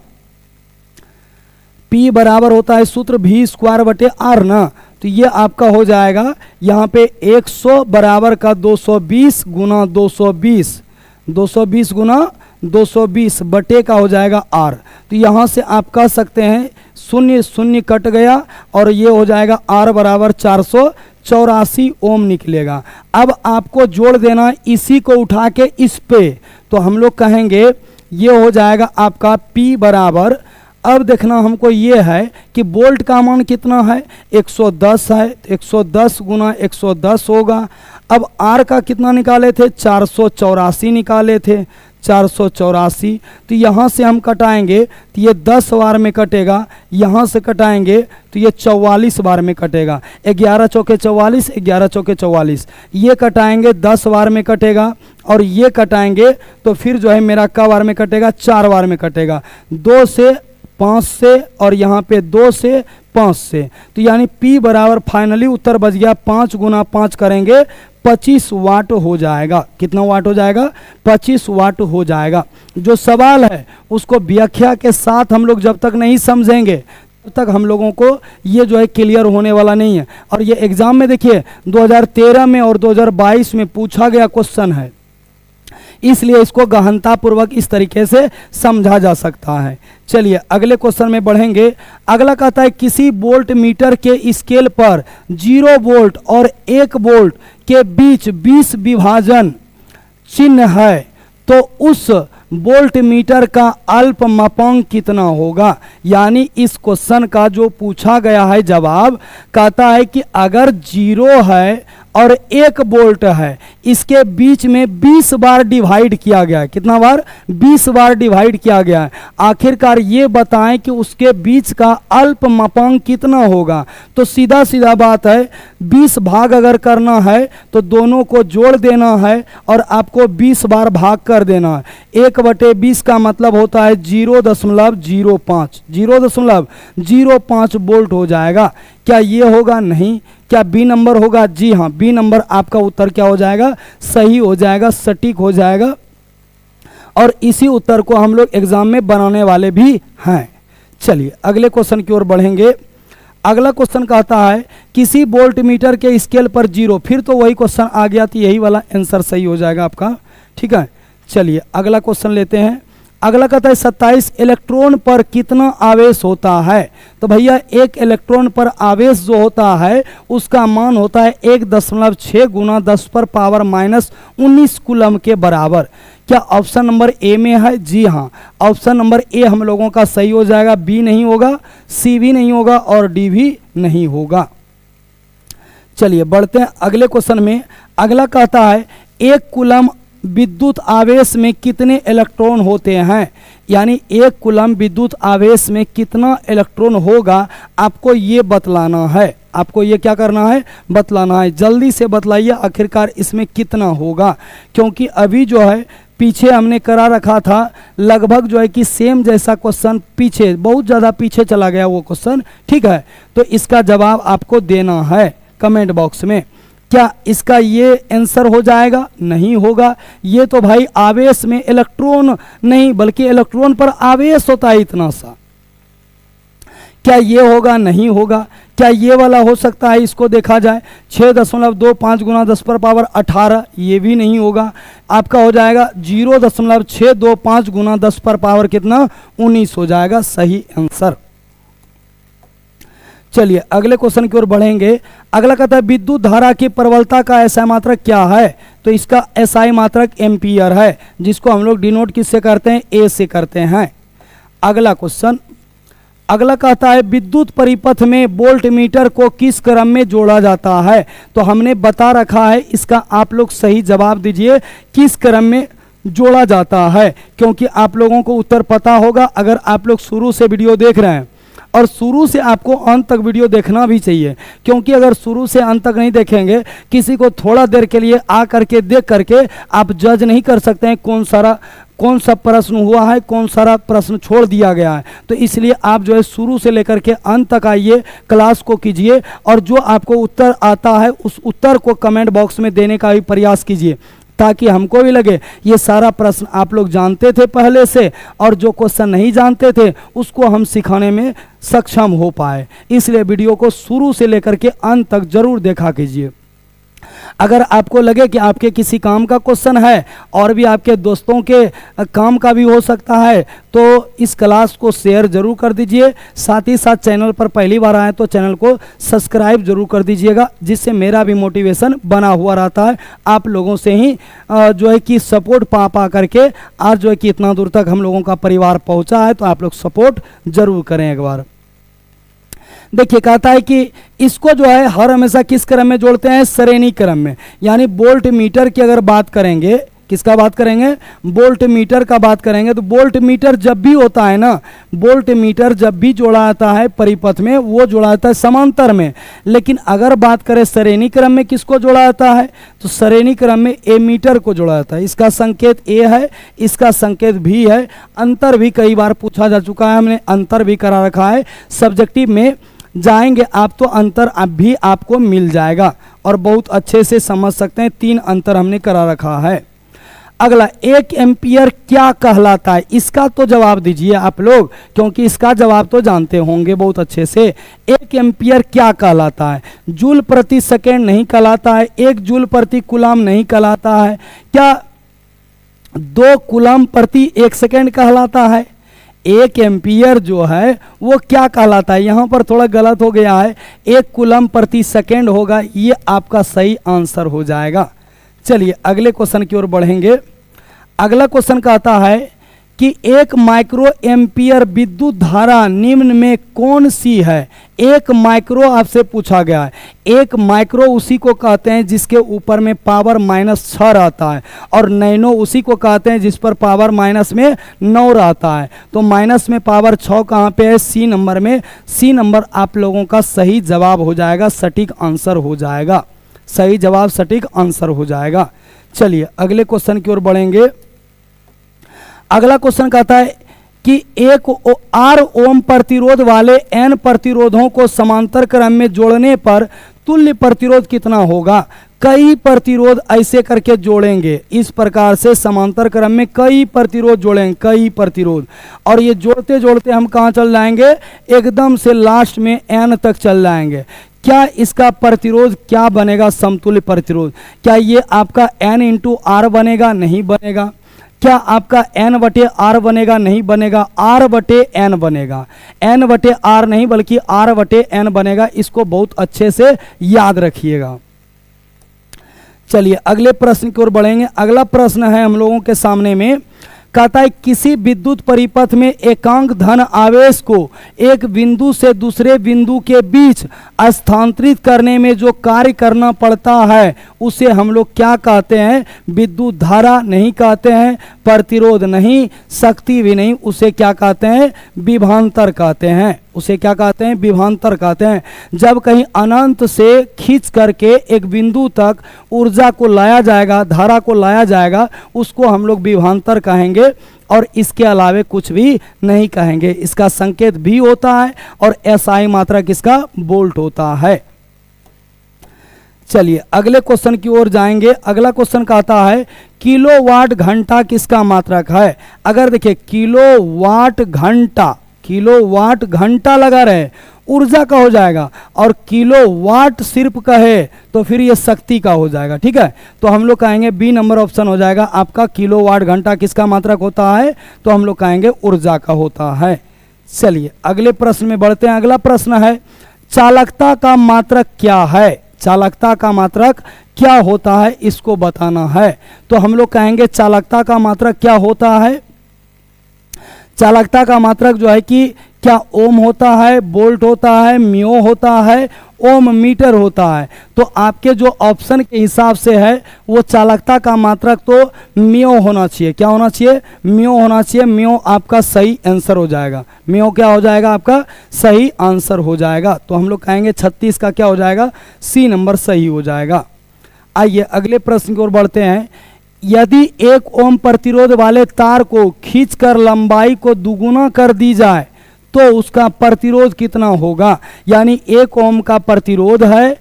P बराबर होता है सूत्र V स्क्वायर बटे R ना, तो ये आपका हो जाएगा यहाँ पे 100 बराबर का 220 गुना 220 गुना 220 बटे का हो जाएगा R। तो यहाँ से आप कह सकते हैं शून्य शून्य कट गया और ये हो जाएगा R बराबर 484 ओम निकलेगा। अब आपको जोड़ देना इसी को उठा के इस पे, तो हम लोग कहेंगे ये हो जाएगा आपका P बराबर, अब देखना हमको ये है कि वोल्ट का मान कितना है 110 है, 110 गुना 110 होगा। अब R का कितना निकाले थे 484 निकाले थे, 484। तो यहाँ से हम कटाएंगे तो ये 10 बार में कटेगा, यहाँ से कटाएंगे तो ये 44 बार में कटेगा। 11 चौके 44, 11 चौके 44, ये कटाएंगे 10 बार में कटेगा और ये कटाएंगे तो फिर जो है मेरा क बार में कटेगा 4 बार में कटेगा, 2 से 5 से और यहाँ पे 2 से 5 से। तो यानी P बराबर फाइनली उत्तर बच गया 5 गुना 5 करेंगे 25 वाट हो जाएगा। कितना वाट हो जाएगा 25 वाट हो जाएगा। जो सवाल है उसको व्याख्या के साथ हम लोग जब तक नहीं समझेंगे तब तक हम लोगों को ये जो है क्लियर होने वाला नहीं है। और ये एग्जाम में देखिए 2013 में और 2022 में पूछा गया क्वेश्चन है, इसलिए इसको गहनता पूर्वक इस तरीके से समझा जा सकता है। चलिए अगले क्वेश्चन में बढ़ेंगे। अगला कहता है किसी वोल्ट मीटर के स्केल पर 0 वोल्ट और 1 वोल्ट के बीच 20 विभाजन चिन्ह है तो उस वोल्ट मीटर का अल्पमापांक कितना होगा। यानी इस क्वेश्चन का जो पूछा गया है जवाब कहता है कि अगर 0 है और 1 वोल्ट है, इसके बीच में 20 बार डिवाइड किया गया है। कितना बार 20 बार डिवाइड किया गया है। आखिरकार ये बताएं कि उसके बीच का अल्पमापांक कितना होगा। तो सीधा सीधा बात है 20 भाग अगर करना है तो दोनों को जोड़ देना है और आपको 20 बार भाग कर देना है। 1/20 का मतलब होता है 0.05 वोल्ट हो जाएगा। क्या ये होगा? नहीं। क्या बी नंबर होगा? जी हाँ, बी नंबर आपका उत्तर क्या हो जाएगा? सही हो जाएगा, सटीक हो जाएगा। और इसी उत्तर को हम लोग एग्जाम में बनाने वाले भी हैं। चलिए अगले क्वेश्चन की ओर बढ़ेंगे। अगला क्वेश्चन कहता है किसी वोल्ट मीटर के स्केल पर 0, फिर तो वही क्वेश्चन आ गया, तो यही वाला आंसर सही हो जाएगा आपका। ठीक है, चलिए अगला क्वेश्चन लेते हैं। अगला कहता है 27 इलेक्ट्रॉन पर कितना आवेश होता है। तो भैया एक इलेक्ट्रॉन पर आवेश जो होता है उसका मान होता है 1.6 गुना 10 पर पावर -19 कूलम के बराबर। क्या ऑप्शन नंबर ए में है? जी हाँ, ऑप्शन नंबर ए हम लोगों का सही हो जाएगा। बी नहीं होगा, सी भी नहीं होगा और डी भी नहीं होगा। चलिए बढ़ते हैं अगले क्वेश्चन में। अगला कहता है 1 कूलम विद्युत आवेश में कितने इलेक्ट्रॉन होते हैं। यानी 1 कूलम विद्युत आवेश में कितना इलेक्ट्रॉन होगा आपको ये बतलाना है। आपको ये क्या करना है? बतलाना है। जल्दी से बतलाइए आखिरकार इसमें कितना होगा, क्योंकि अभी जो है पीछे हमने करा रखा था लगभग जो है कि सेम जैसा क्वेश्चन पीछे, बहुत ज़्यादा पीछे चला गया वो क्वेश्चन। ठीक है, तो इसका जवाब आपको देना है कमेंट बॉक्स में। क्या इसका ये आंसर हो जाएगा? नहीं होगा। ये तो भाई आवेश में इलेक्ट्रॉन नहीं बल्कि इलेक्ट्रॉन पर आवेश होता है इतना सा। क्या ये होगा? नहीं होगा। क्या ये वाला हो सकता है? इसको देखा जाए 6.25 गुना 10 पर पावर 18, ये भी नहीं होगा। आपका हो जाएगा 0.625 गुना 10 पर पावर कितना? 19 हो जाएगा सही आंसर। चलिए अगले क्वेश्चन की ओर बढ़ेंगे। अगला कहता है विद्युत धारा की प्रबलता का एसआई मात्रक क्या है। तो इसका एसआई मात्रक एम्पियर है, जिसको हम लोग डिनोट किससे करते हैं? ए से करते हैं। अगला क्वेश्चन, अगला कहता है विद्युत परिपथ में वोल्ट मीटर को किस क्रम में जोड़ा जाता है। तो हमने बता रखा है, इसका आप लोग सही जवाब दीजिए किस क्रम में जोड़ा जाता है, क्योंकि आप लोगों को उत्तर पता होगा अगर आप लोग शुरू से वीडियो देख रहे हैं। और शुरू से आपको अंत तक वीडियो देखना भी चाहिए, क्योंकि अगर शुरू से अंत तक नहीं देखेंगे, किसी को थोड़ा देर के लिए आ करके देख करके आप जज नहीं कर सकते हैं कौन सा प्रश्न हुआ है, कौन सारा प्रश्न छोड़ दिया गया है। तो इसलिए आप जो है शुरू से लेकर के अंत तक आइए, क्लास को कीजिए, और जो आपको उत्तर आता है उस उत्तर को कमेंट बॉक्स में देने का भी प्रयास कीजिए, ताकि हमको भी लगे ये सारा प्रश्न आप लोग जानते थे पहले से, और जो क्वेश्चन नहीं जानते थे उसको हम सिखाने में सक्षम हो पाए। इसलिए वीडियो को शुरू से लेकर के अंत तक जरूर देखा कीजिए। अगर आपको लगे कि आपके किसी काम का क्वेश्चन है और भी आपके दोस्तों के काम का भी हो सकता है, तो इस क्लास को शेयर जरूर कर दीजिए। साथ ही साथ चैनल पर पहली बार आए तो चैनल को सब्सक्राइब जरूर कर दीजिएगा, जिससे मेरा भी मोटिवेशन बना हुआ रहता है। आप लोगों से ही जो है कि सपोर्ट पा करके आज जो है कि इतना दूर तक हम लोगों का परिवार पहुंचा है, तो आप लोग सपोर्ट जरूर करें एक बार। देखिए कहता है कि इसको जो है हर हमेशा किस क्रम में जोड़ते हैं, श्रेणी क्रम में। यानी वोल्ट मीटर की अगर बात करेंगे, किसका बात करेंगे, वोल्ट मीटर का बात करेंगे, तो वोल्ट मीटर जब भी होता है ना, वोल्ट मीटर जब भी जोड़ा जाता है परिपथ में, वो जोड़ा जाता है समांतर में। लेकिन अगर बात करें श्रेणी क्रम में किसको जोड़ा जाता है, तो श्रेणी क्रम में एमीटर को जोड़ा जाता है। इसका संकेत ए है, इसका संकेत भी है। अंतर भी कई बार पूछा जा चुका है, हमने अंतर भी करा रखा है। सब्जेक्टिव में जाएंगे आप तो अंतर अब भी आपको मिल जाएगा और बहुत अच्छे से समझ सकते हैं। 3 अंतर हमने करा रखा है। अगला, 1 एम्पियर क्या कहलाता है, इसका तो जवाब दीजिए आप लोग, क्योंकि इसका जवाब तो जानते होंगे बहुत अच्छे से। 1 एम्पियर क्या कहलाता है, जूल प्रति सेकेंड नहीं कहलाता है, 1 जूल प्रति कूलम नहीं कहलाता है, क्या 2 कूलम प्रति 1 सेकेंड कहलाता है। 1 एम्पियर जो है वो क्या कहलाता है, यहाँ पर थोड़ा गलत हो गया है, 1 कूलम प्रति सेकेंड होगा, ये आपका सही आंसर हो जाएगा। चलिए अगले क्वेश्चन की ओर बढ़ेंगे। अगला क्वेश्चन कहता है कि 1 माइक्रो एम्पियर विद्युत धारा निम्न में कौन सी है। 1 माइक्रो आपसे पूछा गया है। 1 माइक्रो उसी को कहते हैं जिसके ऊपर में पावर -6 रहता है, और नैनो उसी को कहते हैं जिस पर पावर -9 रहता है। तो माइनस में पावर 6 कहाँ पे है, सी नंबर में। सी नंबर आप लोगों का सही जवाब हो जाएगा, सटीक आंसर हो जाएगा। सही जवाब सटीक आंसर हो जाएगा। चलिए अगले क्वेश्चन की ओर बढ़ेंगे। अगला क्वेश्चन कहता है कि 1 R ओम प्रतिरोध वाले N प्रतिरोधों को समांतर क्रम में जोड़ने पर तुल्य प्रतिरोध कितना होगा। कई प्रतिरोध ऐसे करके जोड़ेंगे, इस प्रकार से समांतर क्रम में कई प्रतिरोध जोड़ेंगे, कई प्रतिरोध, और ये जोड़ते जोड़ते हम कहाँ चल जाएंगे, एकदम से लास्ट में N तक चल जाएंगे। क्या इसका प्रतिरोध क्या बनेगा, समतुल्य प्रतिरोध। क्या ये आपका N × R बनेगा, नहीं बनेगा। क्या आपका N/R बनेगा, नहीं बनेगा। R/N बनेगा, N/R नहीं बल्कि R/N बनेगा। इसको बहुत अच्छे से याद रखिएगा। चलिए अगले प्रश्न की ओर बढ़ेंगे। अगला प्रश्न है हम लोगों के सामने में, कहता है किसी विद्युत परिपथ में एकांक धन आवेश को एक बिंदु से दूसरे बिंदु के बीच स्थानांतरित करने में जो कार्य करना पड़ता है उसे हम लोग क्या कहते हैं, विद्युत धारा नहीं कहते हैं, प्रतिरोध नहीं, शक्ति भी नहीं, उसे क्या कहते हैं, विभवांतर कहते हैं। उसे क्या कहते हैं, विभवांतर कहते हैं। जब कहीं अनंत से खींच करके एक बिंदु तक ऊर्जा को लाया जाएगा, धारा को लाया जाएगा, उसको हम लोग विभवांतर कहेंगे, और इसके अलावे कुछ भी नहीं कहेंगे। इसका संकेत भी होता है और SI मात्रक इसका वोल्ट होता है। चलिए अगले क्वेश्चन की ओर जाएंगे। अगला क्वेश्चन कहता है किलोवाट घंटा किसका मात्रक है। अगर देखिए किलोवाट घंटा लगा रहे, ऊर्जा का हो जाएगा, और किलोवाट सिर्फ कहे तो फिर ये शक्ति का हो जाएगा। ठीक है, तो हम लोग कहेंगे बी नंबर ऑप्शन हो जाएगा आपका। किलोवाट घंटा किसका मात्रक होता है, तो हम लोग कहेंगे ऊर्जा का होता है। चलिए अगले प्रश्न में बढ़ते हैं। अगला प्रश्न है चालकता का मात्रक क्या है। चालकता का मात्रक क्या होता है, इसको बताना है। तो हम लोग कहेंगे चालकता का मात्रक क्या होता है। चालकता का मात्रक जो है कि क्या ओम होता है, बोल्ट होता है, म्यो होता है, ओम मीटर होता है? तो आपके जो ऑप्शन के हिसाब से है वो चालकता का मात्रक तो म्यो होना चाहिए। क्या होना चाहिए? म्यो होना चाहिए। म्यो आपका सही आंसर हो जाएगा। म्यो क्या हो जाएगा? आपका सही आंसर हो जाएगा। तो हम लोग कहेंगे 36 का क्या हो जाएगा? सी नंबर सही हो जाएगा। आइए अगले प्रश्न की ओर बढ़ते हैं। यदि 1 ओम प्रतिरोध वाले तार को खींचकर लंबाई को दुगुना कर दी जाए तो उसका प्रतिरोध कितना होगा? यानी 1 ओम का प्रतिरोध है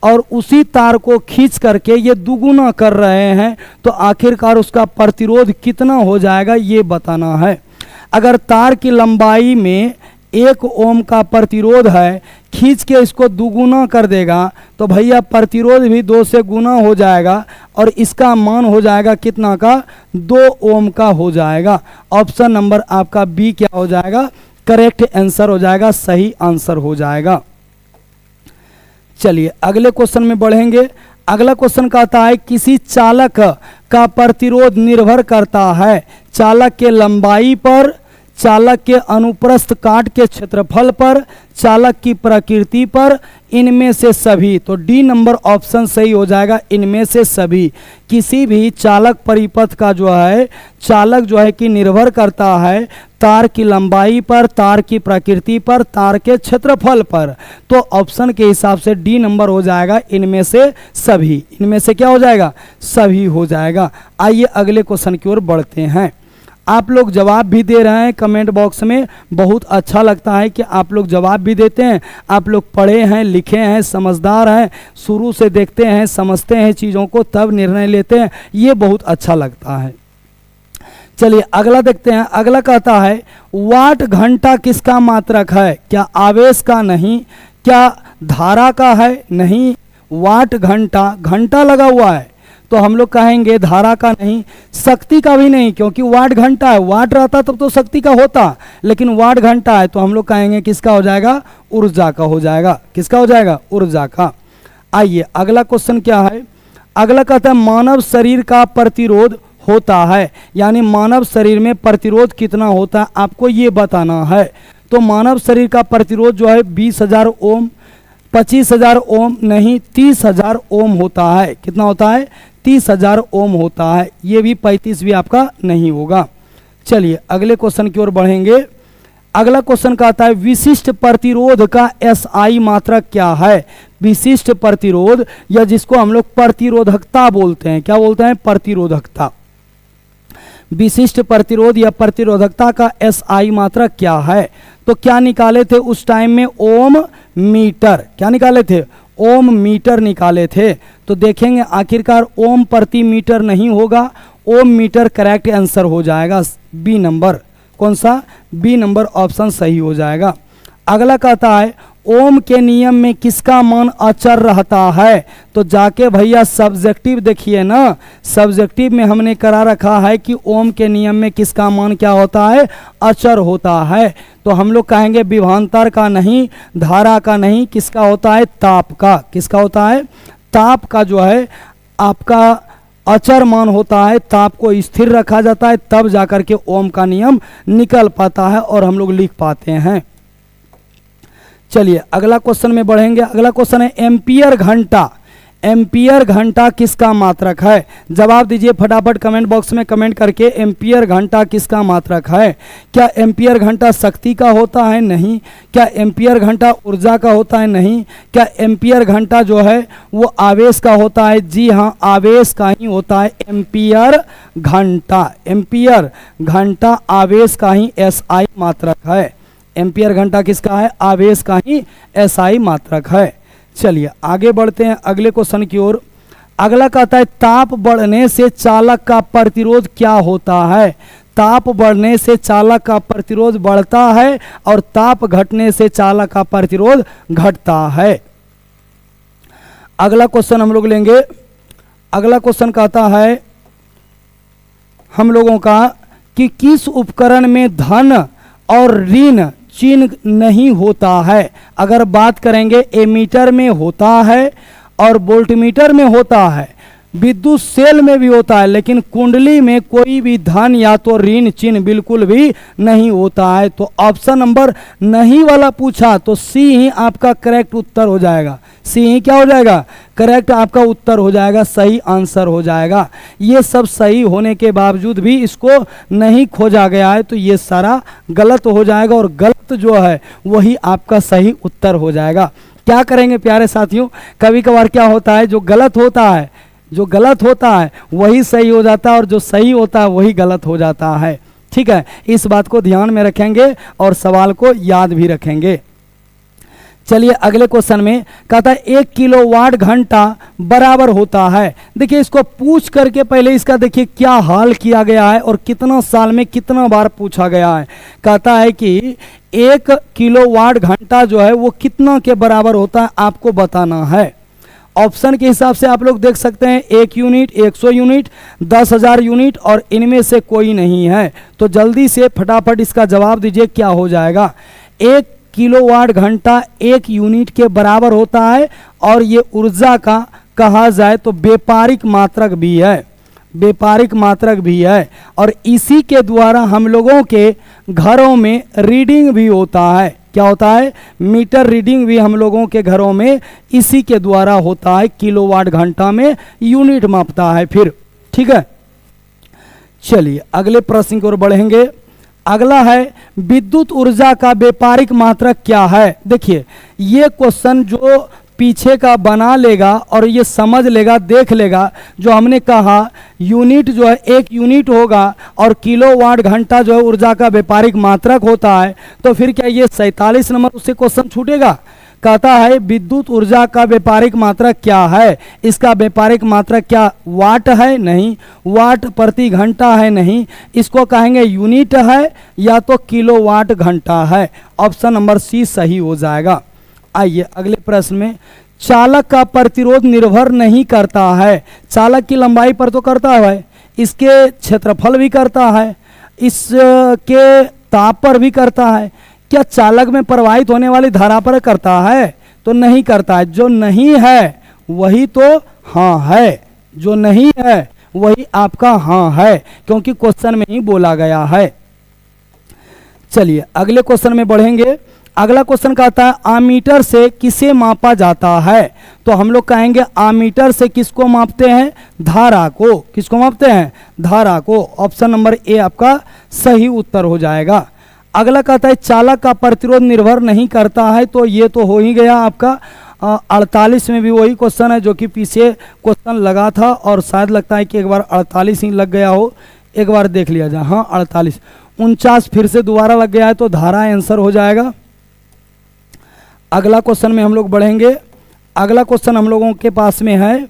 और उसी तार को खींच करके ये दुगुना कर रहे हैं, तो आखिरकार उसका प्रतिरोध कितना हो जाएगा ये बताना है। अगर तार की लंबाई में 1 ओम का प्रतिरोध है, खींच के इसको दुगुना कर देगा तो भैया प्रतिरोध भी 2 से गुना हो जाएगा और इसका मान हो जाएगा कितना का? 2 ओम का हो जाएगा। ऑप्शन नंबर आपका बी क्या हो जाएगा? करेक्ट आंसर हो जाएगा, सही आंसर हो जाएगा। चलिए अगले क्वेश्चन में बढ़ेंगे। अगला क्वेश्चन कहता है किसी चालक का प्रतिरोध निर्भर करता है चालक के लंबाई पर, चालक के अनुप्रस्थ काट के क्षेत्रफल पर, चालक की प्रकृति पर, इनमें से सभी। तो डी नंबर ऑप्शन सही हो जाएगा, इनमें से सभी। किसी भी चालक परिपथ का जो है चालक जो है कि निर्भर करता है तार की लंबाई पर, तार की प्रकृति पर, तार के क्षेत्रफल पर। तो ऑप्शन के हिसाब से डी नंबर हो जाएगा, इनमें से सभी। इनमें से क्या हो जाएगा? सभी हो जाएगा। आइए अगले क्वेश्चन की ओर बढ़ते हैं। आप लोग जवाब भी दे रहे हैं कमेंट बॉक्स में, बहुत अच्छा लगता है कि आप लोग जवाब भी देते हैं। आप लोग पढ़े हैं, लिखे हैं, समझदार हैं, शुरू से देखते हैं, समझते हैं चीज़ों को, तब निर्णय लेते हैं, ये बहुत अच्छा लगता है। चलिए अगला देखते हैं। अगला कहता है वाट घंटा किसका मात्रक है? क्या आवेश का? नहीं। क्या धारा का है? नहीं। वाट घंटा, घंटा लगा हुआ है तो हम लोग कहेंगे धारा का नहीं, शक्ति का भी नहीं, क्योंकि वाट घंटा है। वाट रहता तब तो शक्ति का होता, लेकिन वाट घंटा है तो हम लोग कहेंगे किसका हो जाएगा? ऊर्जा का हो जाएगा। किसका हो जाएगा? ऊर्जा का। आइए अगला क्वेश्चन क्या है। अगला कहता है मानव शरीर का प्रतिरोध होता है, यानी मानव शरीर में प्रतिरोध कितना होता है आपको ये बताना है। तो मानव शरीर का प्रतिरोध जो है 20,000 ओम, 25,000 ओम नहीं, 30,000 ओम होता है। कितना होता है? 30,000 ओम होता है। ये भी 35 भी आपका नहीं होगा। चलिए अगले क्वेश्चन की ओर बढ़ेंगे। अगला क्वेश्चन कहता है विशिष्ट प्रतिरोध का एसआई मात्रक क्या है? विशिष्ट प्रतिरोध या जिसको हम लोग प्रतिरोधकता बोलते हैं, क्या बोलते हैं? प्रतिरोधकता। विशिष्ट प्रतिरोध या प्रतिरोधकता का एसआई मात्रक क्या है? तो क्या निकाले थे उस टाइम में? ओम मीटर। क्या निकाले थे? ओम मीटर निकाले थे। तो देखेंगे आखिरकार ओम प्रति मीटर नहीं होगा, ओम मीटर करेक्ट आंसर हो जाएगा, बी नंबर। कौन सा? बी नंबर ऑप्शन सही हो जाएगा। अगला कहता है ओम के नियम में किसका मान अचर रहता है? तो जाके भैया सब्जेक्टिव देखिए ना, सब्जेक्टिव में हमने करा रखा है कि ओम के नियम में किसका मान क्या होता है? अचर होता है। तो हम लोग कहेंगे विभवांतर का नहीं, धारा का नहीं, किसका होता है? ताप का। किसका होता है? ताप का जो है आपका अचर मान होता है, ताप को स्थिर रखा जाता है, तब जाकर के ओम का नियम निकल पाता है और हम लोग लिख पाते हैं। चलिए अगला क्वेश्चन में बढ़ेंगे। अगला क्वेश्चन है एम्पियर घंटा। एम्पियर घंटा किसका मात्रक है? जवाब दीजिए फटाफट कमेंट बॉक्स में कमेंट करके, एम्पियर घंटा किसका मात्रक है? क्या एम्पियर घंटा शक्ति का होता है? नहीं। क्या एम्पियर घंटा ऊर्जा का होता है? नहीं। क्या एम्पियर घंटा जो है वो आवेश का होता है? जी हाँ, आवेश का ही होता है एम्पियर घंटा। एम्पियर घंटा आवेश का ही एसआई मात्रक है। एम्पियर घंटा किसका है? आवेश का ही एसआई मात्रक है। चलिए आगे बढ़ते हैं अगले क्वेश्चन की ओर। अगला कहता है ताप बढ़ने से चालक का प्रतिरोध क्या होता है? ताप बढ़ने से चालक का प्रतिरोध बढ़ता है और ताप घटने से चालक का प्रतिरोध घटता है। अगला क्वेश्चन हम लोग लेंगे। अगला क्वेश्चन कहता है हम लोगों का कि किस उपकरण में धन और ऋण चिन्ह नहीं होता है? अगर बात करेंगे एमीटर में होता है और वोल्टमीटर में होता है, विद्युत सेल में भी होता है, लेकिन कुंडली में कोई भी धन या तो ऋण चिन्ह बिल्कुल भी नहीं होता है। तो ऑप्शन नंबर नहीं वाला पूछा तो सी ही आपका करेक्ट उत्तर हो जाएगा। सी ही क्या हो जाएगा? करेक्ट आपका उत्तर हो जाएगा, सही आंसर हो जाएगा। ये सब सही होने के बावजूद भी इसको नहीं खोजा गया है तो ये सारा गलत हो जाएगा और गलत जो है वही आपका सही उत्तर हो जाएगा। क्या करेंगे प्यारे साथियों, कभी कभार क्या होता है, जो गलत होता है वही सही हो जाता है और जो सही होता है वही गलत हो जाता है। ठीक है, इस बात को ध्यान में रखेंगे और सवाल को याद भी रखेंगे। चलिए अगले क्वेश्चन में कहता है 1 किलोवाट घंटा बराबर होता है। देखिए इसको पूछ करके पहले इसका देखिए क्या हाल किया गया है और कितना साल में कितना बार पूछा गया है। कहता है कि 1 किलोवाट घंटा जो है वो कितना के बराबर होता है आपको बताना है। ऑप्शन के हिसाब से आप लोग देख सकते हैं 1 यूनिट, 100 यूनिट, 10,000 यूनिट और इनमें से कोई नहीं है। तो जल्दी से फटाफट इसका जवाब दीजिए क्या हो जाएगा। 1 किलोवाट घंटा 1 यूनिट के बराबर होता है और ये ऊर्जा का कहा जाए तो व्यापारिक मात्रक भी है, व्यापारिक मात्रक भी है और इसी के द्वारा हम लोगों के घरों में रीडिंग भी होता है। क्या होता है? मीटर रीडिंग भी हम लोगों के घरों में इसी के द्वारा होता है। किलोवाट घंटा में यूनिट मापता है फिर। ठीक है, चलिए अगले प्रश्न की ओर बढ़ेंगे। अगला है विद्युत ऊर्जा का व्यापारिक मात्रक क्या है। देखिए ये क्वेश्चन जो पीछे का बना लेगा और ये समझ लेगा, देख लेगा, जो हमने कहा यूनिट जो है 1 यूनिट होगा और किलोवाट घंटा जो है ऊर्जा का व्यापारिक मात्रक होता है, तो फिर क्या ये 47 नंबर उससे क्वेश्चन छूटेगा? कहता है विद्युत ऊर्जा का व्यापारिक मात्रक क्या है। इसका व्यापारिक मात्रक क्या वाट है? नहीं। वाट प्रति घंटा है? नहीं। इसको कहेंगे यूनिट है या तो किलोवाट घंटा है। ऑप्शन नंबर सी सही हो जाएगा। आइए अगले प्रश्न में, चालक का प्रतिरोध निर्भर नहीं करता है। चालक की लंबाई पर तो करता है, इसके क्षेत्रफल भी करता है, इसके ताप पर भी करता है। क्या चालक में प्रवाहित होने वाली धारा पर करता है? तो नहीं करता है। जो नहीं है वही तो हाँ है, जो नहीं है वही आपका हाँ है, क्योंकि क्वेश्चन में ही बोला गया है। चलिए अगले क्वेश्चन में बढ़ेंगे। अगला क्वेश्चन कहता है आमीटर से किसे मापा जाता है। तो हम लोग कहेंगे आमीटर से किसको मापते हैं? धारा को। किसको मापते हैं? धारा को। ऑप्शन नंबर ए आपका सही उत्तर हो जाएगा। अगला कहता है चालक का प्रतिरोध निर्भर नहीं करता है। तो ये तो हो ही गया आपका 48 में भी वही क्वेश्चन है जो कि पीछे क्वेश्चन लगा था और शायद लगता है कि एक बार 48 ही लग गया हो, एक बार देख लिया जाए। हाँ 48, 49 फिर से दोबारा लग गया है तो धारा आंसर हो जाएगा। अगला क्वेश्चन में हम लोग बढ़ेंगे। अगला क्वेश्चन हम लोगों के पास में है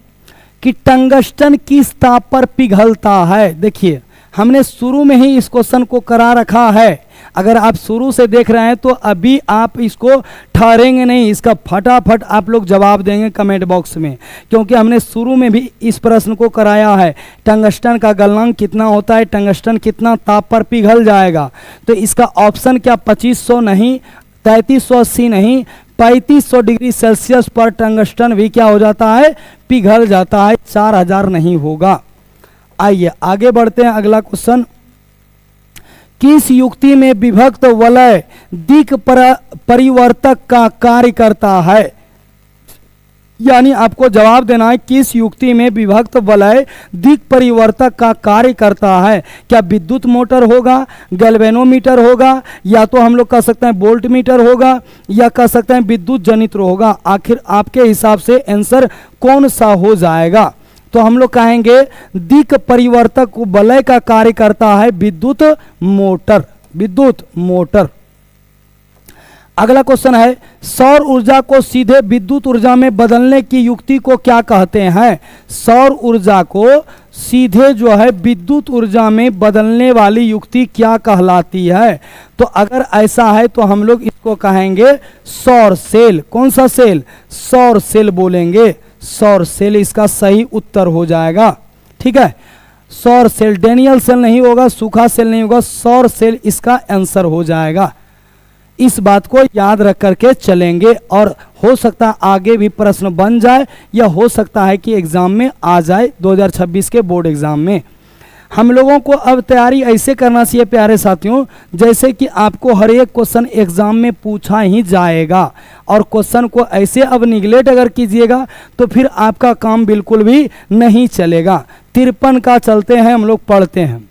कि टंगस्टन किस ताप पर पिघलता है। देखिए हमने शुरू में ही इस क्वेश्चन को करा रखा है। अगर आप शुरू से देख रहे हैं तो अभी आप इसको ठहरेंगे नहीं, इसका फटाफट आप लोग जवाब देंगे कमेंट बॉक्स में, क्योंकि हमने शुरू में भी इस प्रश्न को कराया है। टंगस्टन का गलनांक कितना होता है, टंगस्टन कितना ताप पर पिघल जाएगा। तो इसका ऑप्शन क्या 2500 नहीं, 3380 नहीं, 3500 डिग्री सेल्सियस पर टंगस्टन भी क्या हो जाता है? पिघल जाता है। 4000 नहीं होगा। आइए आगे बढ़ते हैं। अगला क्वेश्चन, किस युक्ति में विभक्त वलय दिक् परिवर्तक का कार्य करता है। यानी आपको जवाब देना है किस युक्ति में विभक्त वलय दिक् परिवर्तक का कार्य करता है। क्या विद्युत मोटर होगा, गैल्वेनोमीटर होगा, या तो हम लोग कह सकते हैं वोल्ट मीटर होगा, या कह सकते हैं विद्युत जनित्र होगा। आखिर आपके हिसाब से आंसर कौन सा हो जाएगा? तो हम लोग कहेंगे दिक् परिवर्तक वलय का कार्य करता है विद्युत मोटर। विद्युत मोटर। अगला क्वेश्चन है सौर ऊर्जा को सीधे विद्युत ऊर्जा में बदलने की युक्ति को क्या कहते हैं। सौर ऊर्जा को सीधे जो है विद्युत ऊर्जा में बदलने वाली युक्ति क्या कहलाती है। तो अगर ऐसा है तो हम लोग इसको कहेंगे सौर सेल। कौन सा सेल? सौर सेल बोलेंगे। सौर सेल इसका सही उत्तर हो जाएगा। ठीक है, सौर सेल, डेनियल सेल नहीं होगा, सूखा सेल नहीं होगा, सौर सेल इसका आंसर हो जाएगा। इस बात को याद रख करके चलेंगे और हो सकता है आगे भी प्रश्न बन जाए या हो सकता है कि एग्ज़ाम में आ जाए 2026 के बोर्ड एग्ज़ाम में। हम लोगों को अब तैयारी ऐसे करना चाहिए प्यारे साथियों, जैसे कि आपको हर एक क्वेश्चन एग्जाम में पूछा ही जाएगा, और क्वेश्चन को ऐसे अब निगलेक्ट अगर कीजिएगा तो फिर आपका काम बिल्कुल भी नहीं चलेगा। 53 का चलते हैं, हम लोग पढ़ते हैं।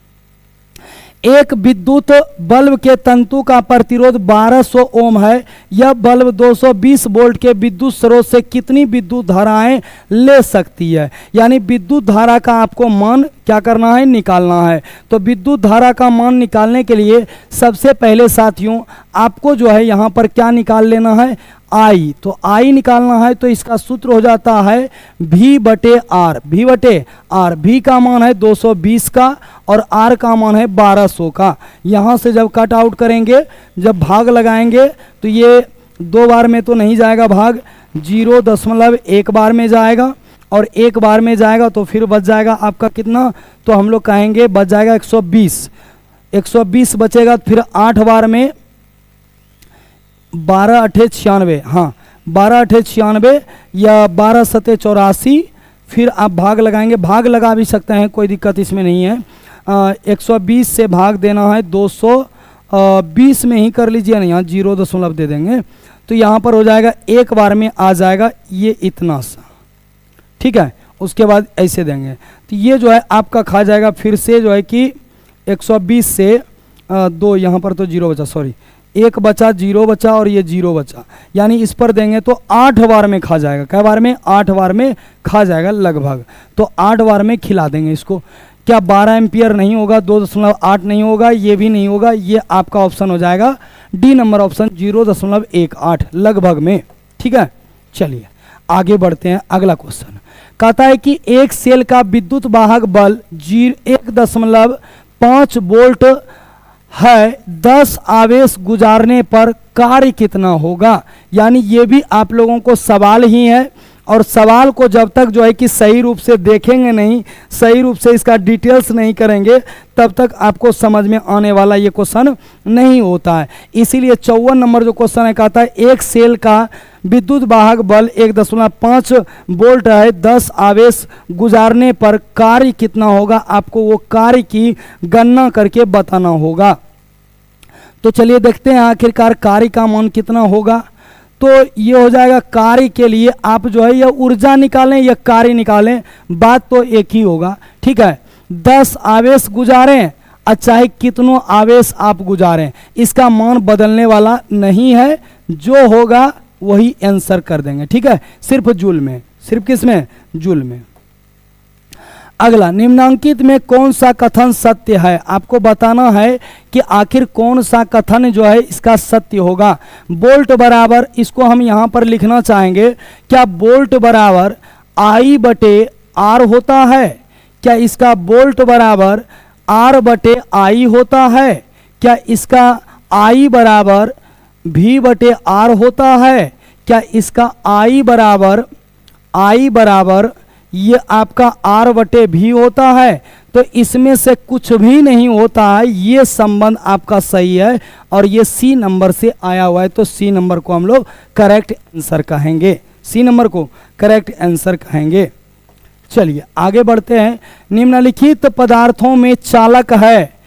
एक विद्युत बल्ब के तंतु का प्रतिरोध 1200 ओम है। यह बल्ब 220 वोल्ट के विद्युत स्रोत से कितनी विद्युत धाराएं ले सकती है। यानी विद्युत धारा का आपको मान क्या करना है, निकालना है। तो विद्युत धारा का मान निकालने के लिए सबसे पहले साथियों आपको जो है यहाँ पर क्या निकाल लेना है, आई। तो आई निकालना है तो इसका सूत्र हो जाता है V बटे आर। V बटे आर, V का मान है 220 का और R का मान है 1200 का। यहाँ से जब कट आउट करेंगे, जब भाग लगाएंगे तो ये 2 बार में तो नहीं जाएगा भाग, 0.1 बार में जाएगा, और 1 बार में जाएगा तो फिर बच जाएगा आपका कितना, तो हम लोग कहेंगे बच जाएगा 120। 120 बचेगा, फिर 8 बार में 12 अठे 96, हाँ 12 अठे 96 या 12 सते 84। फिर आप भाग लगाएंगे, भाग लगा भी सकते हैं, कोई दिक्कत इसमें नहीं है। 120 से भाग देना है 220 में ही कर लीजिए ना, यहाँ 0 दे देंगे तो यहाँ पर हो जाएगा 1 बार में आ जाएगा ये इतना सा, ठीक है। उसके बाद ऐसे देंगे तो ये जो है आपका खा जाएगा फिर से जो है कि 120 से 2, यहाँ पर तो 0 बचा, सॉरी 1 बचा, 0 बचा और ये 0 बचा, यानी इस पर देंगे तो 8 बार में खा जाएगा। कै बार में, 8 बार में खा जाएगा लगभग। तो 8 बार में खिला देंगे इसको। क्या 12 एम्पियर नहीं होगा, 2.8 नहीं होगा, ये भी नहीं होगा, ये आपका ऑप्शन हो जाएगा डी नंबर ऑप्शन 0.18 लगभग में, ठीक है। चलिए आगे बढ़ते हैं। अगला क्वेश्चन कहता है कि एक सेल का विद्युत वाहक बल 1.5 वोल्ट है, 10 आवेश गुजारने पर कार्य कितना होगा। यानी ये भी आप लोगों को सवाल ही है, और सवाल को जब तक जो है कि सही रूप से देखेंगे नहीं, सही रूप से इसका डिटेल्स नहीं करेंगे, तब तक आपको समझ में आने वाला ये क्वेश्चन नहीं होता है। इसीलिए 54 नंबर जो क्वेश्चन है कहता है एक सेल का विद्युत वाहक बल 1.5 वोल्ट है, 10 आवेश गुजारने पर कार्य कितना होगा। आपको वो कार्य की गणना करके बताना होगा। तो चलिए देखते हैं आखिरकार कार्य का मान कितना होगा। तो ये हो जाएगा कार्य के लिए आप जो है या ऊर्जा निकालें या कार्य निकालें, बात तो एक ही होगा, ठीक है। 10 आवेश गुजारें, चाहे कितनों आवेश आप गुजारें, इसका मान बदलने वाला नहीं है, जो होगा वही आंसर कर देंगे, ठीक है। सिर्फ जूल में, सिर्फ किस में, जूल में। अगला, निम्नांकित में कौन सा कथन सत्य है। आपको बताना है कि आखिर कौन सा कथन जो है इसका सत्य होगा। वोल्ट बराबर, इसको हम यहाँ पर लिखना चाहेंगे, क्या वोल्ट बराबर आई बटे आर होता है। क्या इसका वोल्ट बराबर आर बटे आई होता है। क्या इसका आई बराबर भी बटे आर होता है। क्या इसका आई बराबर ये आपका आर बटे भी होता है। तो इसमें से कुछ भी नहीं होता है, ये संबंध आपका सही है और ये सी नंबर से आया हुआ है। तो सी नंबर को हम लोग करेक्ट आंसर कहेंगे, सी नंबर को करेक्ट आंसर कहेंगे। चलिए आगे बढ़ते हैं। निम्नलिखित पदार्थों में चालक है।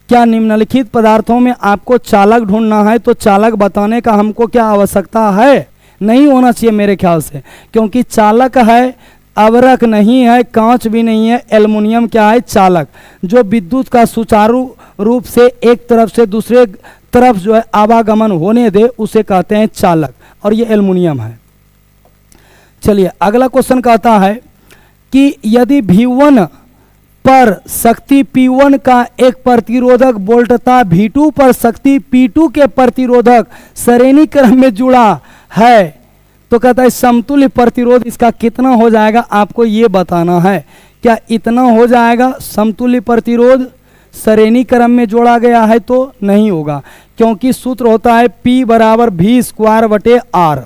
क्या निम्नलिखित पदार्थों में आपको चालक ढूंढना है, तो चालक बताने का हमको क्या आवश्यकता है, नहीं होना चाहिए मेरे ख्याल से, क्योंकि चालक है, अवरक नहीं है, कांच भी नहीं है, एल्युमिनियम क्या है, चालक, जो विद्युत का सुचारू रूप से एक तरफ से दूसरे तरफ जो है आवागमन होने दे, उसे कहते हैं चालक, और ये एल्युमिनियम है। चलिए अगला क्वेश्चन कहता है कि यदि V1 पर शक्ति P1 का एक प्रतिरोधक वोल्ट तथा V2 पर शक्ति P2 के प्रतिरोधक श्रेणी क्रम में जुड़ा है, तो कहता है समतुल्य प्रतिरोध इसका कितना हो जाएगा, आपको ये बताना है। क्या इतना हो जाएगा समतुल्य प्रतिरोध, श्रेणी क्रम में जोड़ा गया है तो नहीं होगा, क्योंकि सूत्र होता है P बराबर V² बटे R।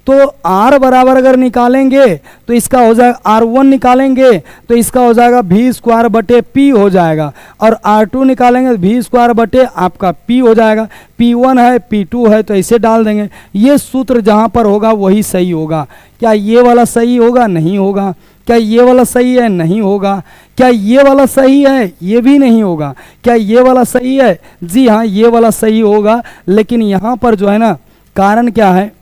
तो R बराबर अगर निकालेंगे तो इसका हो जाएगा R1 निकालेंगे तो इसका हो जाएगा V स्क्वायर बटे P हो जाएगा, और R2 निकालेंगे तो V स्क्वायर बटे आपका P हो जाएगा। P1 है P2 है तो ऐसे डाल देंगे। ये सूत्र जहाँ पर होगा वही सही होगा। क्या ये वाला सही होगा? नहीं होगा। क्या ये वाला सही है? नहीं होगा। क्या ये वाला सही है? ये भी नहीं होगा। क्या ये वाला सही है? जी हाँ, ये वाला सही होगा, लेकिन यहाँ पर जो है ना, कारण क्या है,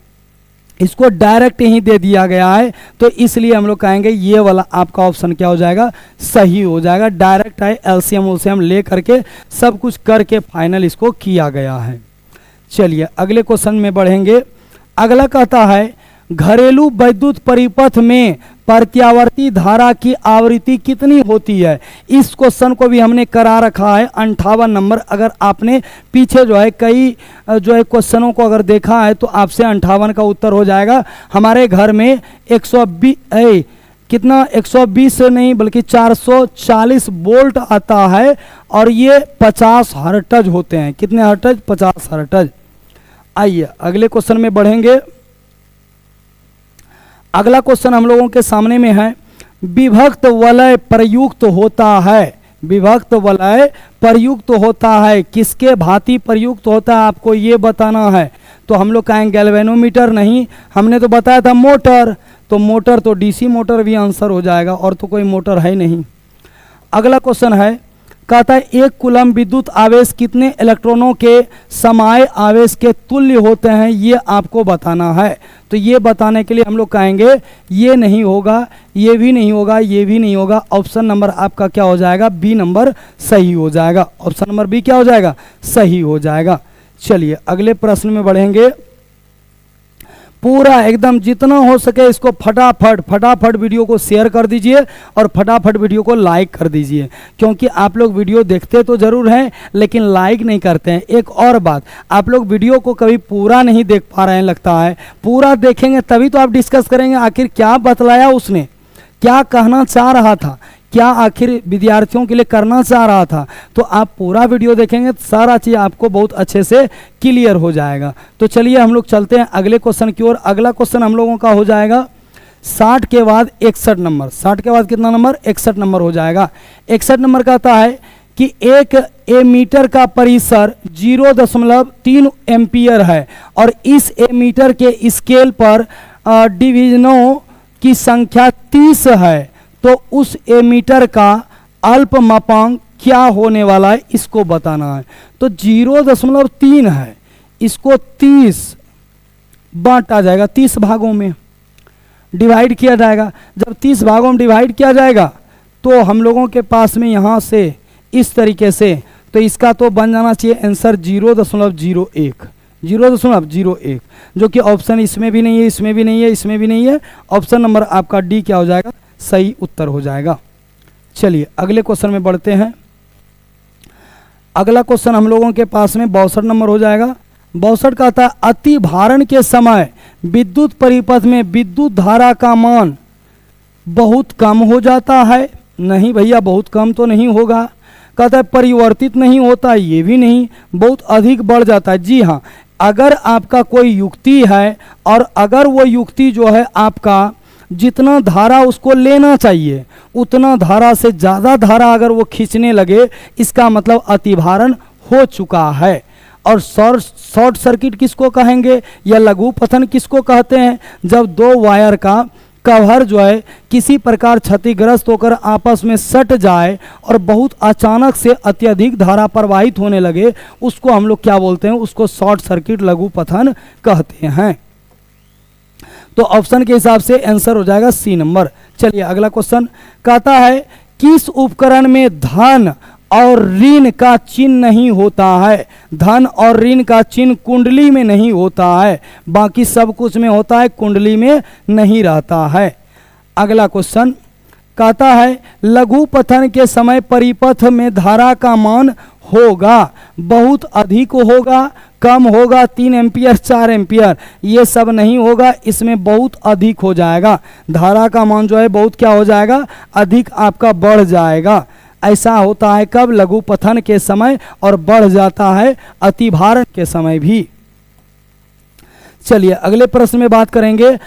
इसको डायरेक्ट ही दे दिया गया है, तो इसलिए हम लोग कहेंगे ये वाला आपका ऑप्शन क्या हो जाएगा? सही हो जाएगा। डायरेक्ट है, एलसीएम उलसीएम ले करके सब कुछ करके फाइनल इसको किया गया है। चलिए अगले क्वेश्चन में बढ़ेंगे। अगला कहता है घरेलू विद्युत परिपथ में प्रत्यावर्ती धारा की आवृत्ति कितनी होती है? इस क्वेश्चन को भी हमने करा रखा है 58 नंबर। अगर आपने पीछे जो है कई जो है क्वेश्चनों को अगर देखा है तो आपसे 58 का उत्तर हो जाएगा। हमारे घर में 120 कितना 120 नहीं बल्कि 440 वोल्ट आता है और ये 50 हर्ट्ज होते हैं। कितने हर्ट्ज? 50 हर्ट्ज। आइए अगले क्वेश्चन में बढ़ेंगे। अगला क्वेश्चन हम लोगों के सामने में है, विभक्त वलय प्रयुक्त होता है। विभक्त वलय प्रयुक्त होता है, किसके भांति प्रयुक्त होता है आपको ये बताना है। तो हम लोग कहेंगे गैल्वेनोमीटर नहीं, हमने तो बताया था मोटर, तो मोटर तो डीसी मोटर भी आंसर हो जाएगा, और तो कोई मोटर है नहीं। अगला क्वेश्चन है, कहता है 1 कूलम विद्युत आवेश कितने इलेक्ट्रॉनों के समाय आवेश के तुल्य होते हैं, ये आपको बताना है। तो ये बताने के लिए हम लोग कहेंगे ये नहीं होगा, ये भी नहीं होगा, ये भी नहीं होगा। ऑप्शन नंबर आपका क्या हो जाएगा? बी नंबर सही हो जाएगा। ऑप्शन नंबर बी क्या हो जाएगा? सही हो जाएगा। चलिए अगले प्रश्न में बढ़ेंगे। पूरा एकदम जितना हो सके इसको फटाफट वीडियो को शेयर कर दीजिए और फटाफट वीडियो को लाइक कर दीजिए, क्योंकि आप लोग वीडियो देखते तो जरूर हैं लेकिन लाइक नहीं करते हैं। एक और बात, आप लोग वीडियो को कभी पूरा नहीं देख पा रहे हैं लगता है। पूरा देखेंगे तभी तो आप डिस्कस करेंगे आखिर क्या बतलाया उसने, क्या कहना चाह रहा था, क्या आखिर विद्यार्थियों के लिए करना चाह रहा था। तो आप पूरा वीडियो देखेंगे तो सारा चीज़ आपको बहुत अच्छे से क्लियर हो जाएगा। तो चलिए हम लोग चलते हैं अगले क्वेश्चन की ओर। अगला क्वेश्चन हम लोगों का हो जाएगा 60 के बाद 61 नंबर। 60 के बाद कितना नंबर? 61 नंबर हो जाएगा। 61 नंबर कहता है कि 1 एमीटर का परिसर 0.3 एम्पियर है और इस एमीटर के स्केल पर डिवीजनों की संख्या 30 है, तो उस एमीटर का अल्पमापांक क्या होने वाला है, इसको बताना है। तो 0.3 है, इसको 30 बांटा जाएगा, 30 भागों में डिवाइड किया जाएगा। जब 30 भागों में डिवाइड किया जाएगा तो हम लोगों के पास में यहाँ से इस तरीके से, तो इसका तो बन जाना चाहिए आंसर 0.01, 0.01, जो कि ऑप्शन इसमें भी नहीं है, इसमें भी नहीं है, इसमें भी नहीं है। ऑप्शन नंबर आपका डी क्या हो जाएगा? सही उत्तर हो जाएगा। चलिए अगले क्वेश्चन में बढ़ते हैं। अगला क्वेश्चन हम लोगों के पास में 62 नंबर हो जाएगा। 62 कहता है अति भारण के समय विद्युत परिपथ में विद्युत धारा का मान बहुत कम हो जाता है। नहीं भैया, बहुत कम तो नहीं होगा। कहता है परिवर्तित नहीं होता, ये भी नहीं, बहुत अधिक बढ़ जाता है। जी हाँ, अगर आपका कोई युक्ति है और अगर वो युक्ति जो है आपका जितना धारा उसको लेना चाहिए उतना धारा से ज़्यादा धारा अगर वो खींचने लगे, इसका मतलब अतिभारण हो चुका है। और शॉर्ट सर्किट किसको कहेंगे या लघु पतन किसको कहते हैं? जब दो वायर का कवर जो है किसी प्रकार क्षतिग्रस्त होकर आपस में सट जाए और बहुत अचानक से अत्यधिक धारा प्रवाहित होने लगे, उसको हम लोग क्या बोलते हैं? उसको शॉर्ट सर्किट लघु पतन कहते हैं। तो ऑप्शन के हिसाब से आंसर हो जाएगा सी नंबर। चलिए अगला क्वेश्चन कहता है किस उपकरण में धन और ऋण का चिन्ह नहीं होता है? धन और ऋण का चिन्ह कुंडली में नहीं होता है, बाकी सब कुछ में होता है, कुंडली में नहीं रहता है। अगला क्वेश्चन कहता है लघु पतन के समय परिपथ में धारा का मान होगा, बहुत अधिक होगा, कम होगा, 3 एम्पियर 4 एम्पियर, ये सब नहीं होगा, इसमें बहुत अधिक हो जाएगा। धारा का मान जो है बहुत क्या हो जाएगा? अधिक आपका बढ़ जाएगा। ऐसा होता है कब? लघु पतन के समय, और बढ़ जाता है अतिभारण के समय भी। चलिए अगले प्रश्न में बात करेंगे।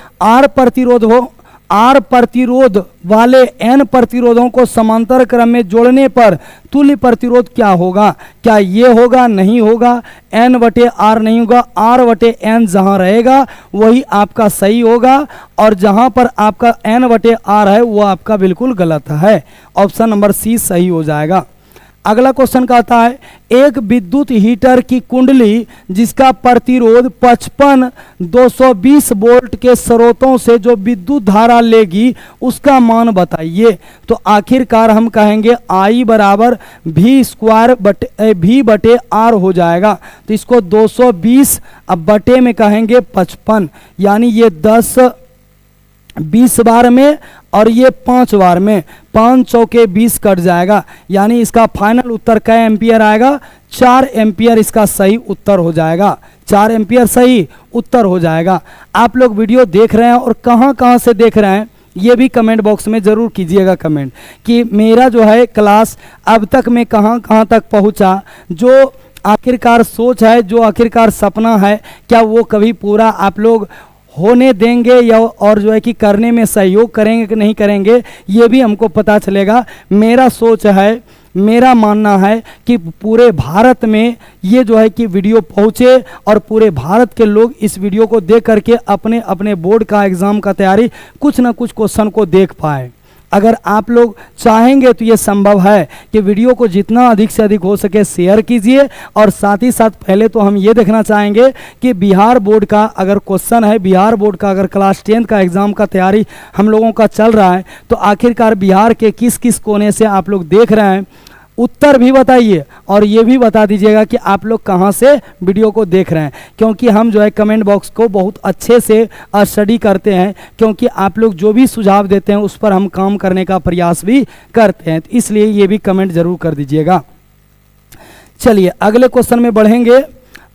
आर प्रतिरोध वाले एन प्रतिरोधों को समांतर क्रम में जोड़ने पर तुल्य प्रतिरोध क्या होगा? क्या ये होगा? नहीं होगा। एन बटे आर नहीं होगा, आर बटे एन जहां रहेगा वही आपका सही होगा, और जहां पर आपका एन बटे आर है वो आपका बिल्कुल गलत है। ऑप्शन नंबर सी सही हो जाएगा। अगला क्वेश्चन कहता है, एक विद्युत हीटर की कुंडली जिसका प्रतिरोध 55 220 वोल्ट के स्रोतों से जो विद्युत धारा लेगी उसका मान बताइए। तो आखिरकार हम कहेंगे I बराबर V स्क्वायर V बटे R हो जाएगा। तो इसको 220 अब बटे में कहेंगे 55, यानी ये 20 बार में और ये 5 बार में, 5 चौके 20 कट जाएगा, यानी इसका फाइनल उत्तर क्या एम्पियर आएगा? 4 एम्पियर इसका सही उत्तर हो जाएगा। 4 एम्पियर सही उत्तर हो जाएगा। आप लोग वीडियो देख रहे हैं और कहाँ कहाँ से देख रहे हैं ये भी कमेंट बॉक्स में ज़रूर कीजिएगा कमेंट, कि मेरा जो है क्लास अब तक में कहाँ कहाँ तक पहुँचा, जो आखिरकार सोच है, जो आखिरकार सपना है, क्या वो कभी पूरा आप लोग होने देंगे या और जो है कि करने में सहयोग करेंगे कि नहीं करेंगे, ये भी हमको पता चलेगा। मेरा सोच है, मेरा मानना है कि पूरे भारत में ये जो है कि वीडियो पहुँचे और पूरे भारत के लोग इस वीडियो को देख करके अपने अपने बोर्ड का एग्ज़ाम का तैयारी कुछ ना कुछ क्वेश्चन को देख पाए। अगर आप लोग चाहेंगे तो ये संभव है कि वीडियो को जितना अधिक से अधिक हो सके शेयर कीजिए, और साथ ही साथ पहले तो हम ये देखना चाहेंगे कि बिहार बोर्ड का अगर क्वेश्चन है, बिहार बोर्ड का अगर क्लास 10 का एग्ज़ाम का तैयारी हम लोगों का चल रहा है, तो आखिरकार बिहार के किस किस कोने से आप लोग देख रहे हैं, उत्तर भी बताइए और ये भी बता दीजिएगा कि आप लोग कहाँ से वीडियो को देख रहे हैं, क्योंकि हम जो है कमेंट बॉक्स को बहुत अच्छे से स्टडी करते हैं, क्योंकि आप लोग जो भी सुझाव देते हैं उस पर हम काम करने का प्रयास भी करते हैं, तो इसलिए ये भी कमेंट जरूर कर दीजिएगा। चलिए अगले क्वेश्चन में बढ़ेंगे।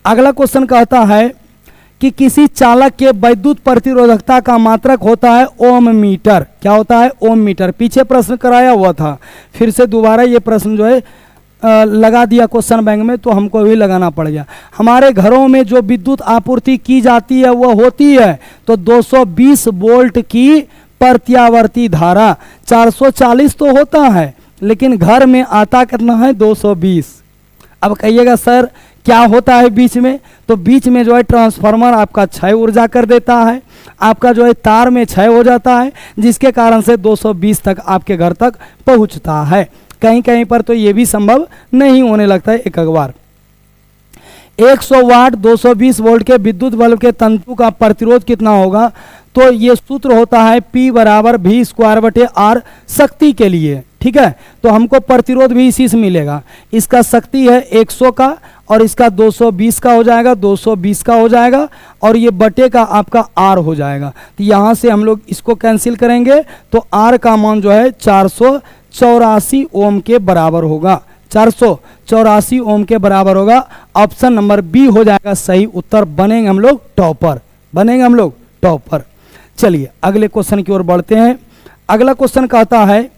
अगला क्वेश्चन कहता है कि किसी चालक के विद्युत प्रतिरोधकता का मात्रक होता है ओम मीटर। क्या होता है? ओम मीटर। पीछे प्रश्न कराया हुआ था, फिर से दोबारा ये प्रश्न जो है लगा दिया क्वेश्चन बैंक में, तो हमको भी लगाना पड़ गया। हमारे घरों में जो विद्युत आपूर्ति की जाती है वो होती है तो 220 वोल्ट की प्रत्यावर्ती धारा। 440 तो होता है, लेकिन घर में आता कितना है? 220। अब कहिएगा सर क्या होता है बीच में? तो बीच में जो है ट्रांसफार्मर आपका क्षय ऊर्जा कर देता है, आपका जो है तार में क्षय हो जाता है, जिसके कारण से 220 तक आपके घर तक पहुंचता है। कहीं कहीं पर तो ये भी संभव नहीं होने लगता है एक बार। 100 वाट 220 वोल्ट के विद्युत बल्ब के तंतु का प्रतिरोध कितना होगा? तो ये सूत्र होता है P बराबर V स्क्वायर बटे R शक्ति के लिए। ठीक है, तो हमको प्रतिरोध भी इसी से मिलेगा। इसका शक्ति है 100 का और इसका 220 का हो जाएगा, 220 का हो जाएगा, और ये बटे का आपका R हो जाएगा। तो यहाँ से हम लोग इसको कैंसिल करेंगे तो R का मान जो है 484 ओम के बराबर होगा। 484 ओम के बराबर होगा। ऑप्शन नंबर बी हो जाएगा सही उत्तर। बनेंगे हम लोग टॉपर, बनेंगे हम लोग टॉपर। चलिए अगले क्वेश्चन की ओर बढ़ते हैं। अगला क्वेश्चन कहता है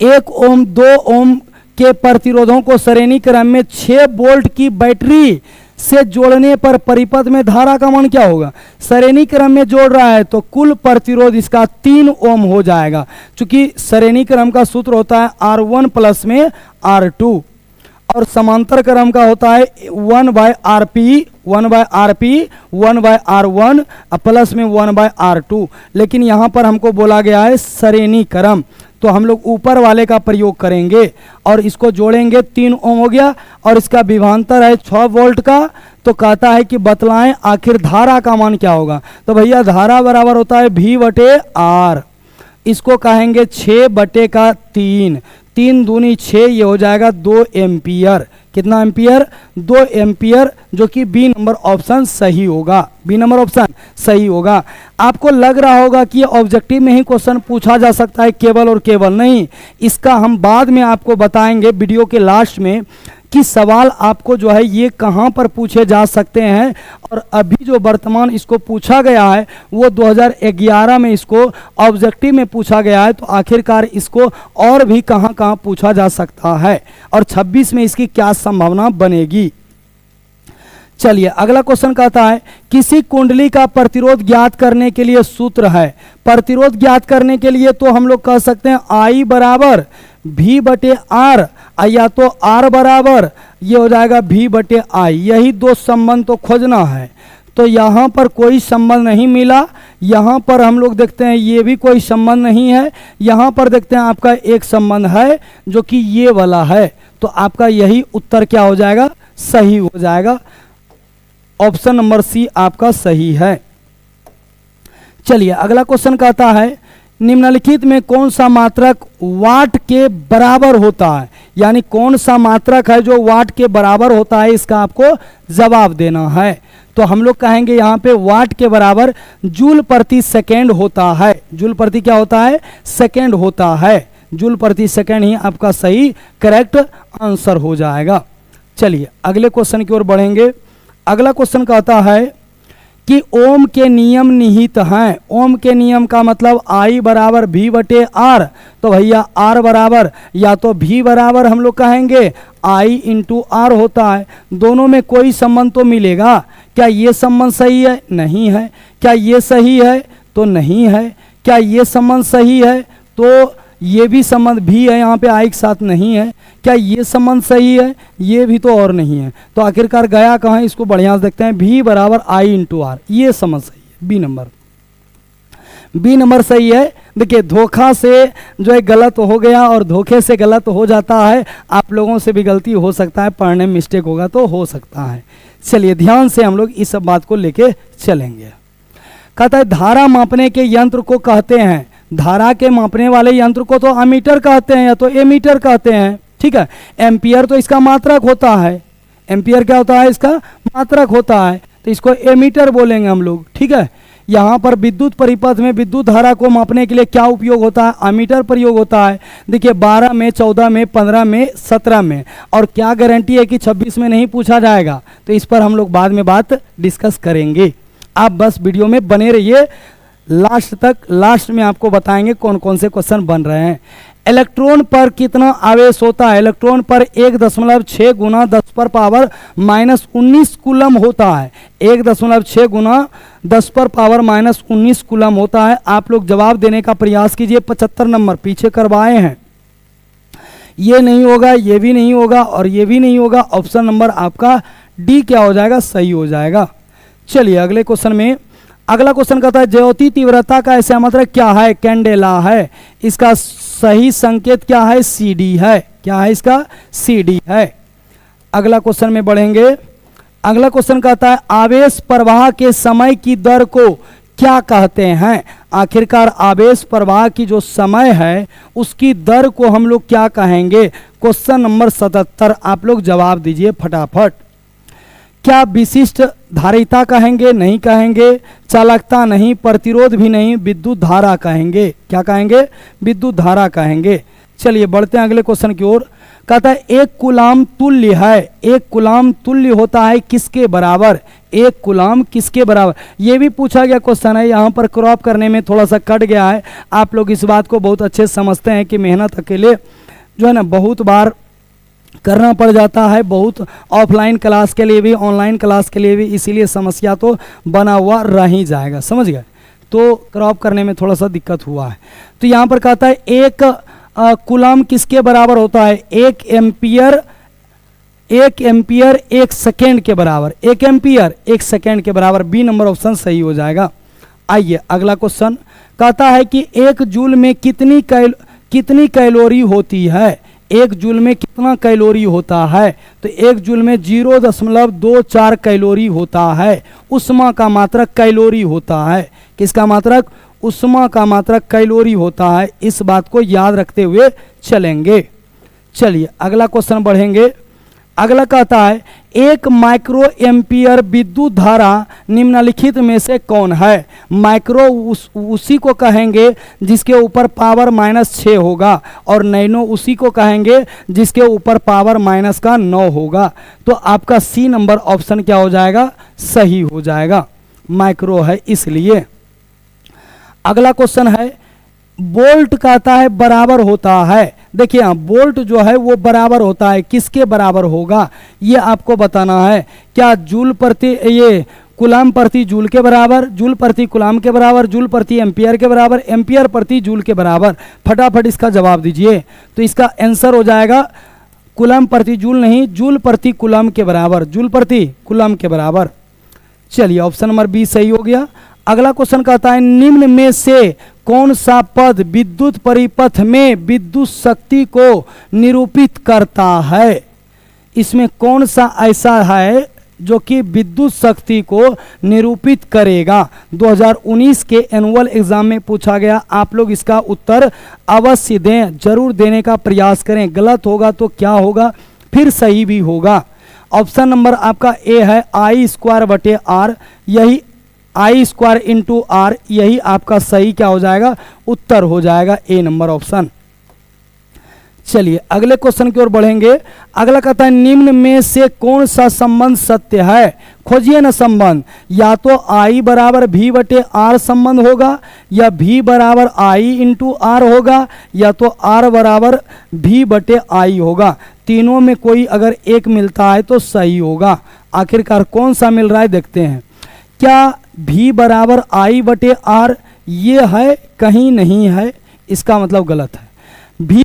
1 ओम 2 ओम के प्रतिरोधों को श्रेणी क्रम में 6 वोल्ट की बैटरी से जोड़ने पर परिपथ में धारा का मान क्या होगा? श्रेणी क्रम में जोड़ रहा है तो कुल प्रतिरोध इसका 3 ओम हो जाएगा, क्योंकि श्रेणी क्रम का सूत्र होता है R1 प्लस में R2, और समांतर क्रम का होता है 1/RP 1/R1 प्लस में 1/R2। लेकिन यहाँ पर हमको बोला गया है श्रेणी क्रम, तो हम लोग ऊपर वाले का प्रयोग करेंगे और इसको जोड़ेंगे। 3 ओम हो गया और इसका विभवांतर है 6 वोल्ट का। तो कहता है कि बतलाएं आखिर धारा का मान क्या होगा? तो भैया धारा बराबर होता है V बटे R, इसको कहेंगे 6 बटे का 3, 3 दूनी 6, ये हो जाएगा 2 एम्पियर। कितना एम्पियर? 2 एम्पियर, जो कि बी नंबर ऑप्शन सही होगा। बी नंबर ऑप्शन सही होगा। आपको लग रहा होगा कि ये ऑब्जेक्टिव में ही क्वेश्चन पूछा जा सकता है केवल और केवल, नहीं, इसका हम बाद में आपको बताएंगे वीडियो के लास्ट में कि सवाल आपको जो है ये कहाँ पर पूछे जा सकते हैं। और अभी जो वर्तमान इसको पूछा गया है वो 2011 में इसको ऑब्जेक्टिव में पूछा गया है, तो आखिरकार इसको और भी कहाँ कहाँ पूछा जा सकता है और 26 में इसकी क्या संभावना बनेगी। चलिए अगला क्वेश्चन कहता है किसी कुंडली का प्रतिरोध ज्ञात करने के लिए सूत्र है। प्रतिरोध ज्ञात करने के लिए तो हम लोग कह सकते हैं I बराबर V बटे R, या तो R बराबर ये हो जाएगा V बटे I। यही दो संबंध तो खोजना है। तो यहाँ पर कोई संबंध नहीं मिला, यहाँ पर हम लोग देखते हैं ये भी कोई संबंध नहीं है, यहाँ पर देखते हैं आपका एक संबंध है जो कि ये वाला है। तो आपका यही उत्तर क्या हो जाएगा, सही हो जाएगा। ऑप्शन नंबर सी आपका सही है। चलिए अगला क्वेश्चन कहता है निम्नलिखित में कौन सा मात्रक वाट के बराबर होता है, यानी कौन सा मात्रक है जो वाट के बराबर होता है, इसका आपको जवाब देना है। तो हम लोग कहेंगे यहाँ पे वाट के बराबर जूल प्रति सेकेंड होता है। जूल प्रति क्या होता है, सेकेंड होता है। जूल प्रति सेकेंड ही आपका सही करेक्ट आंसर हो जाएगा। चलिए अगले क्वेश्चन की ओर बढ़ेंगे। अगला क्वेश्चन कहता है कि ओम के नियम निहित हैं। ओम के नियम का मतलब I बराबर V बटे R। तो भैया R बराबर या तो V बराबर हम लोग कहेंगे I इंटू R होता है। दोनों में कोई संबंध तो मिलेगा। क्या ये संबंध सही है, नहीं है। क्या ये सही है, तो नहीं है। क्या ये संबंध सही है, तो ये भी संबंध भी है, यहाँ पे I के साथ नहीं है। क्या ये संबंध सही है, ये भी तो और नहीं है। तो आखिरकार गया कहाँ, इसको बढ़िया से देखते हैं। V बराबर I इंटू R, ये संबंध सही है। बी नंबर सही है। देखिए धोखा से जो है गलत हो गया और धोखे से गलत हो जाता है। आप लोगों से भी गलती हो सकता है, पढ़ने में मिस्टेक होगा तो हो सकता है। चलिए ध्यान से हम लोग इस सब बात को लेके चलेंगे। कहता है धारा मापने के यंत्र को कहते हैं। धारा के मापने वाले यंत्र को तो अमीटर कहते हैं या तो एमीटर कहते हैं, ठीक है। एम्पियर तो इसका मात्रक होता है। एम्पियर क्या होता है, इसका मात्रक होता है, तो इसको एमीटर बोलेंगे हम लोग, ठीक है। यहाँ पर विद्युत परिपथ में विद्युत धारा को मापने के लिए क्या उपयोग होता है, अमीटर प्रयोग होता है। देखिए 12 में, 14 में, 15 में, 17 में, और क्या गारंटी है कि 26 में नहीं पूछा जाएगा। तो इस पर हम लोग बाद में बात डिस्कस करेंगे। आप बस वीडियो में बने रहिए लास्ट तक। लास्ट में आपको बताएंगे कौन कौन से क्वेश्चन बन रहे हैं। इलेक्ट्रॉन पर कितना आवेश होता है। इलेक्ट्रॉन पर 1.6 गुना 10 पर पावर -19 कूलम होता है। 1.6 गुना 10 पर पावर -19 कूलम होता है। आप लोग जवाब देने का प्रयास कीजिए। 75 नंबर पीछे करवाए हैं। ये नहीं होगा, ये भी नहीं होगा और ये भी नहीं होगा। ऑप्शन नंबर आपका डी क्या हो जाएगा, सही हो जाएगा। चलिए अगले क्वेश्चन में। अगला क्वेश्चन कहता है ज्योति तीव्रता का ऐसा मात्रक क्या है, कैंडेला है। इसका सही संकेत क्या है, CD है। क्या है इसका, CD है। अगला क्वेश्चन में बढ़ेंगे। अगला क्वेश्चन कहता है आवेश प्रवाह के समय की दर को क्या कहते हैं। आखिरकार आवेश प्रवाह की जो समय है उसकी दर को हम लोग क्या कहेंगे। क्वेश्चन नंबर 77 आप लोग जवाब दीजिए फटाफट। क्या विशिष्ट धारिता कहेंगे, नहीं कहेंगे। चालकता नहीं, प्रतिरोध भी नहीं, विद्युत धारा कहेंगे। क्या कहेंगे, विद्युत धारा कहेंगे। चलिए बढ़ते हैं अगले क्वेश्चन की ओर। कहता है एक कूलाम तुल्य है। एक कूलाम तुल्य होता है किसके बराबर। एक कूलाम किसके बराबर, ये भी पूछा गया क्वेश्चन है। यहाँ पर क्रॉप करने में थोड़ा सा कट गया है। आप लोग इस बात को बहुत अच्छे से समझते हैं कि मेहनत अकेले जो है ना बहुत बार करना पड़ जाता है, बहुत ऑफलाइन क्लास के लिए भी ऑनलाइन क्लास के लिए भी, इसीलिए समस्या तो बना हुआ रह ही जाएगा, समझ गए। तो क्रॉप करने में थोड़ा सा दिक्कत हुआ है। तो यहाँ पर कहता है एक कूलम किसके बराबर होता है। 1 एम्पियर 1 सेकेंड के बराबर। 1 एम्पियर 1 सेकेंड के बराबर। बी नंबर ऑप्शन सही हो जाएगा। आइए अगला क्वेश्चन कहता है कि 1 जूल में कितनी कैलोरी होती है। 1 जूल में कितना कैलोरी होता है, तो 1 जूल में 0.24 कैलोरी होता है। उष्मा का मात्रक कैलोरी होता है। किसका मात्रक, उष्मा का मात्रक कैलोरी होता है। इस बात को याद रखते हुए चलेंगे। चलिए अगला क्वेश्चन बढ़ेंगे। अगला कहता है 1 माइक्रो एम्पियर विद्युत धारा निम्नलिखित में से कौन है। माइक्रो उसी को कहेंगे जिसके ऊपर पावर -6 होगा, और नैनो उसी को कहेंगे जिसके ऊपर पावर -9 होगा। तो आपका सी नंबर ऑप्शन क्या हो जाएगा, सही हो जाएगा। माइक्रो है इसलिए। अगला क्वेश्चन है बोल्ट कहता है बराबर होता है। देखिए यहाँ बोल्ट जो है वो बराबर होता है, किसके बराबर होगा ये आपको बताना है। क्या जूल प्रति ये कुलाम प्रति जूल के बराबर, जूल प्रति कुलाम के बराबर, जूल प्रति एम्पियर के बराबर, एम्पियर प्रति जूल के बराबर। फटाफट इसका जवाब दीजिए। तो इसका आंसर हो जाएगा कुलाम प्रति जूल नहीं, जूल प्रति कुलाम के बराबर, जूल प्रति कुलाम के बराबर। चलिए ऑप्शन नंबर बी सही हो गया। अगला क्वेश्चन कहता है निम्न में से कौन सा पद विद्युत परिपथ में विद्युत शक्ति को निरूपित करता है। इसमें कौन सा ऐसा है जो कि विद्युत शक्ति को निरूपित करेगा। 2019 के एनुअल एग्जाम में पूछा गया। आप लोग इसका उत्तर अवश्य दें, जरूर देने का प्रयास करें। गलत होगा तो क्या होगा, फिर सही भी होगा। ऑप्शन नंबर आपका ए है आई स्क्वायर बटे आर, यही आई स्क्वायर इंटू आर, यही आपका सही क्या हो जाएगा, उत्तर हो जाएगा ए नंबर ऑप्शन। चलिए अगले क्वेश्चन की ओर बढ़ेंगे। अगला कहता है निम्न में से कौन सा संबंध सत्य है। खोजिए ना संबंध। या तो आई बराबर भी बटे आर संबंध होगा, या भी बराबर आई इंटू आर होगा, या तो आर बराबर भी बटे आई होगा। तीनों में कोई अगर एक मिलता है तो सही होगा। आखिरकार कौन सा मिल रहा है देखते हैं। क्या भी बराबर आई बटे आर ये है, कहीं नहीं है, इसका मतलब गलत है। भी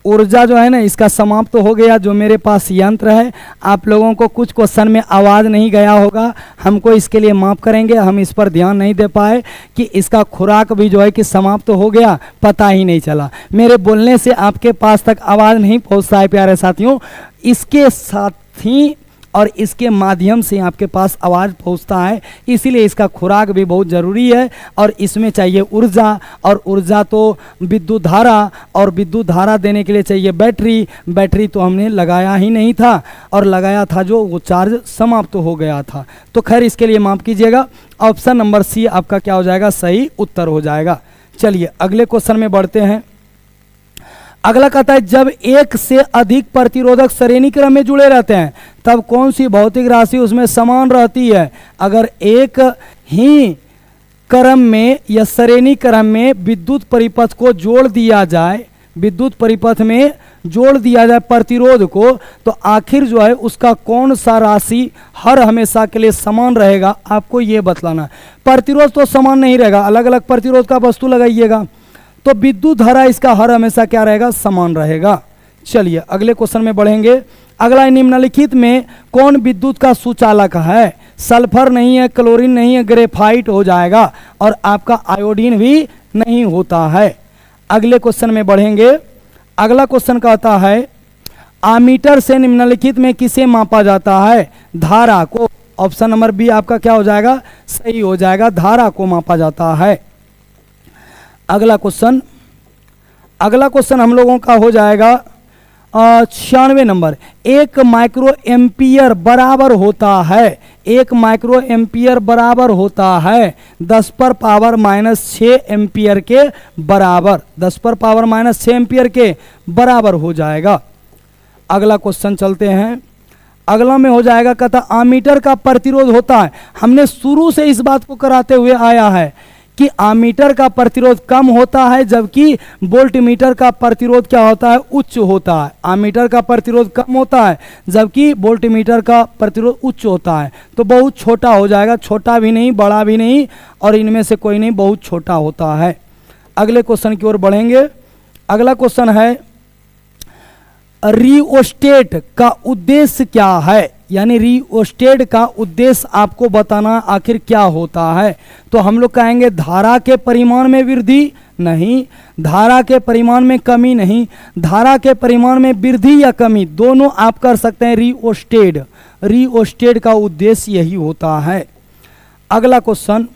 ऊर्जा जो है ना इसका समाप्त तो हो गया। जो मेरे पास यंत्र है, आप लोगों को कुछ क्वेश्चन में आवाज़ नहीं गया होगा, हमको इसके लिए माफ़ करेंगे, हम इस पर ध्यान नहीं दे पाए कि इसका खुराक भी जो है कि समाप्त तो हो गया, पता ही नहीं चला। मेरे बोलने से आपके पास तक आवाज़ नहीं पहुंचता है प्यारे साथियों, इसके साथ ही और इसके माध्यम से आपके पास आवाज़ पहुंचता है, इसीलिए इसका खुराक भी बहुत ज़रूरी है। और इसमें चाहिए ऊर्जा, और ऊर्जा तो विद्युत धारा, और विद्युत धारा देने के लिए चाहिए बैटरी। बैटरी तो हमने लगाया ही नहीं था, और लगाया था जो वो चार्ज समाप्त तो हो गया था। तो खैर इसके लिए माफ़ कीजिएगा, ऑप्शन नंबर सी आपका क्या हो जाएगा, सही उत्तर हो जाएगा। चलिए अगले क्वेश्चन में बढ़ते हैं। अगला कहता है जब एक से अधिक प्रतिरोधक श्रेणी क्रम में जुड़े रहते हैं तब कौन सी भौतिक राशि उसमें समान रहती है। अगर एक ही क्रम में या श्रेणी क्रम में विद्युत परिपथ को जोड़ दिया जाए, विद्युत परिपथ में जोड़ दिया जाए प्रतिरोध को, तो आखिर जो है उसका कौन सा राशि हर हमेशा के लिए समान रहेगा, आपको ये बतलाना है। प्रतिरोध तो समान नहीं रहेगा, अलग अलग प्रतिरोध का वस्तु लगाइएगा, तो विद्युत धारा इसका हर हमेशा क्या रहेगा, समान रहेगा। चलिए अगले क्वेश्चन में बढ़ेंगे। अगला निम्नलिखित में कौन विद्युत का सुचालक है। सल्फर नहीं है, क्लोरीन नहीं है, ग्रेफाइट हो जाएगा, और आपका आयोडीन भी नहीं होता है। अगले क्वेश्चन में बढ़ेंगे। अगला क्वेश्चन कहता है आमीटर से निम्नलिखित में किसे मापा जाता है। धारा को। ऑप्शन नंबर बी आपका क्या हो जाएगा, सही हो जाएगा, धारा को मापा जाता है। अगला क्वेश्चन हम लोगों का हो जाएगा 96 नंबर। 1 माइक्रो एम्पियर बराबर होता है, 1 माइक्रो एम्पियर बराबर होता है 10 पर पावर -6 एम्पियर के बराबर, 10 पर पावर -6 एम्पियर के बराबर हो जाएगा। अगला क्वेश्चन चलते हैं। अगला में हो जाएगा कहता आमीटर का प्रतिरोध होता है। हमने शुरू से इस बात को कराते हुए आया है कि आमीटर का प्रतिरोध कम होता है, जबकि वोल्टमीटर का प्रतिरोध क्या होता है, उच्च होता है। आमीटर का प्रतिरोध कम होता है, जबकि वोल्टमीटर का प्रतिरोध उच्च होता है। तो बहुत छोटा हो जाएगा, छोटा भी नहीं बड़ा भी नहीं, और इनमें से कोई नहीं, बहुत छोटा होता है। अगले क्वेश्चन की ओर बढ़ेंगे। अगला क्वेश्चन है रिओस्टेट का उद्देश्य क्या है, यानी रिओस्टेट का उद्देश्य आपको बताना आखिर क्या होता है। तो हम लोग कहेंगे धारा के परिमाण में वृद्धि नहीं, धारा के परिमाण में कमी नहीं, धारा के परिमाण में वृद्धि या कमी दोनों आप कर सकते हैं। रिओस्टेट का उद्देश्य यही होता है। अगला क्वेश्चन,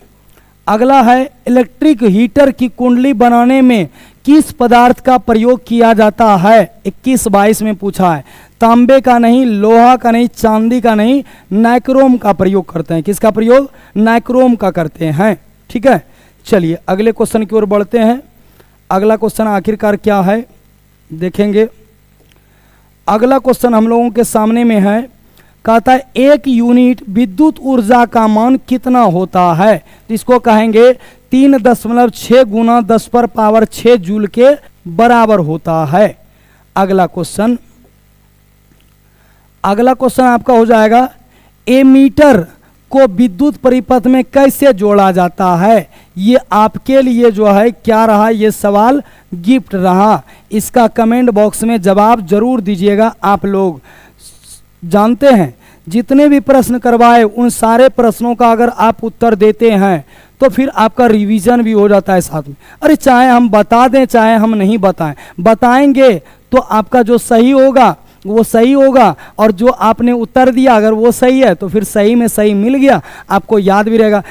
अगला है इलेक्ट्रिक हीटर की कुंडली बनाने में किस पदार्थ का प्रयोग किया जाता है। 21-22 में पूछा है। तांबे का नहीं, लोहा का नहीं, चांदी का नहीं, नाइक्रोम का प्रयोग करते हैं। किसका प्रयोग, नाइक्रोम का करते हैं। ठीक है, चलिए अगले क्वेश्चन की ओर बढ़ते हैं। अगला क्वेश्चन आखिरकार क्या है देखेंगे। अगला क्वेश्चन हम लोगों के सामने में है, कहता है 1 यूनिट विद्युत ऊर्जा का मान कितना होता है। इसको कहेंगे 3.6 गुना 10 पर पावर 6 जूल के बराबर होता है। अगला क्वेश्चन आपका हो जाएगा एमीटर को विद्युत परिपथ में कैसे जोड़ा जाता है। ये आपके लिए जो है क्या रहा, ये सवाल गिफ्ट रहा। इसका कमेंट बॉक्स में जवाब जरूर दीजिएगा। आप लोग जानते हैं जितने भी प्रश्न करवाए उन सारे प्रश्नों का अगर आप उत्तर देते हैं तो फिर आपका रिवीजन भी हो जाता है साथ में। अरे चाहे हम बता दें चाहे हम नहीं बताएं, बताएंगे तो आपका जो सही होगा वो सही होगा, और जो आपने उत्तर दिया अगर वो सही है तो फिर सही में सही मिल गया, आपको याद भी रहेगा।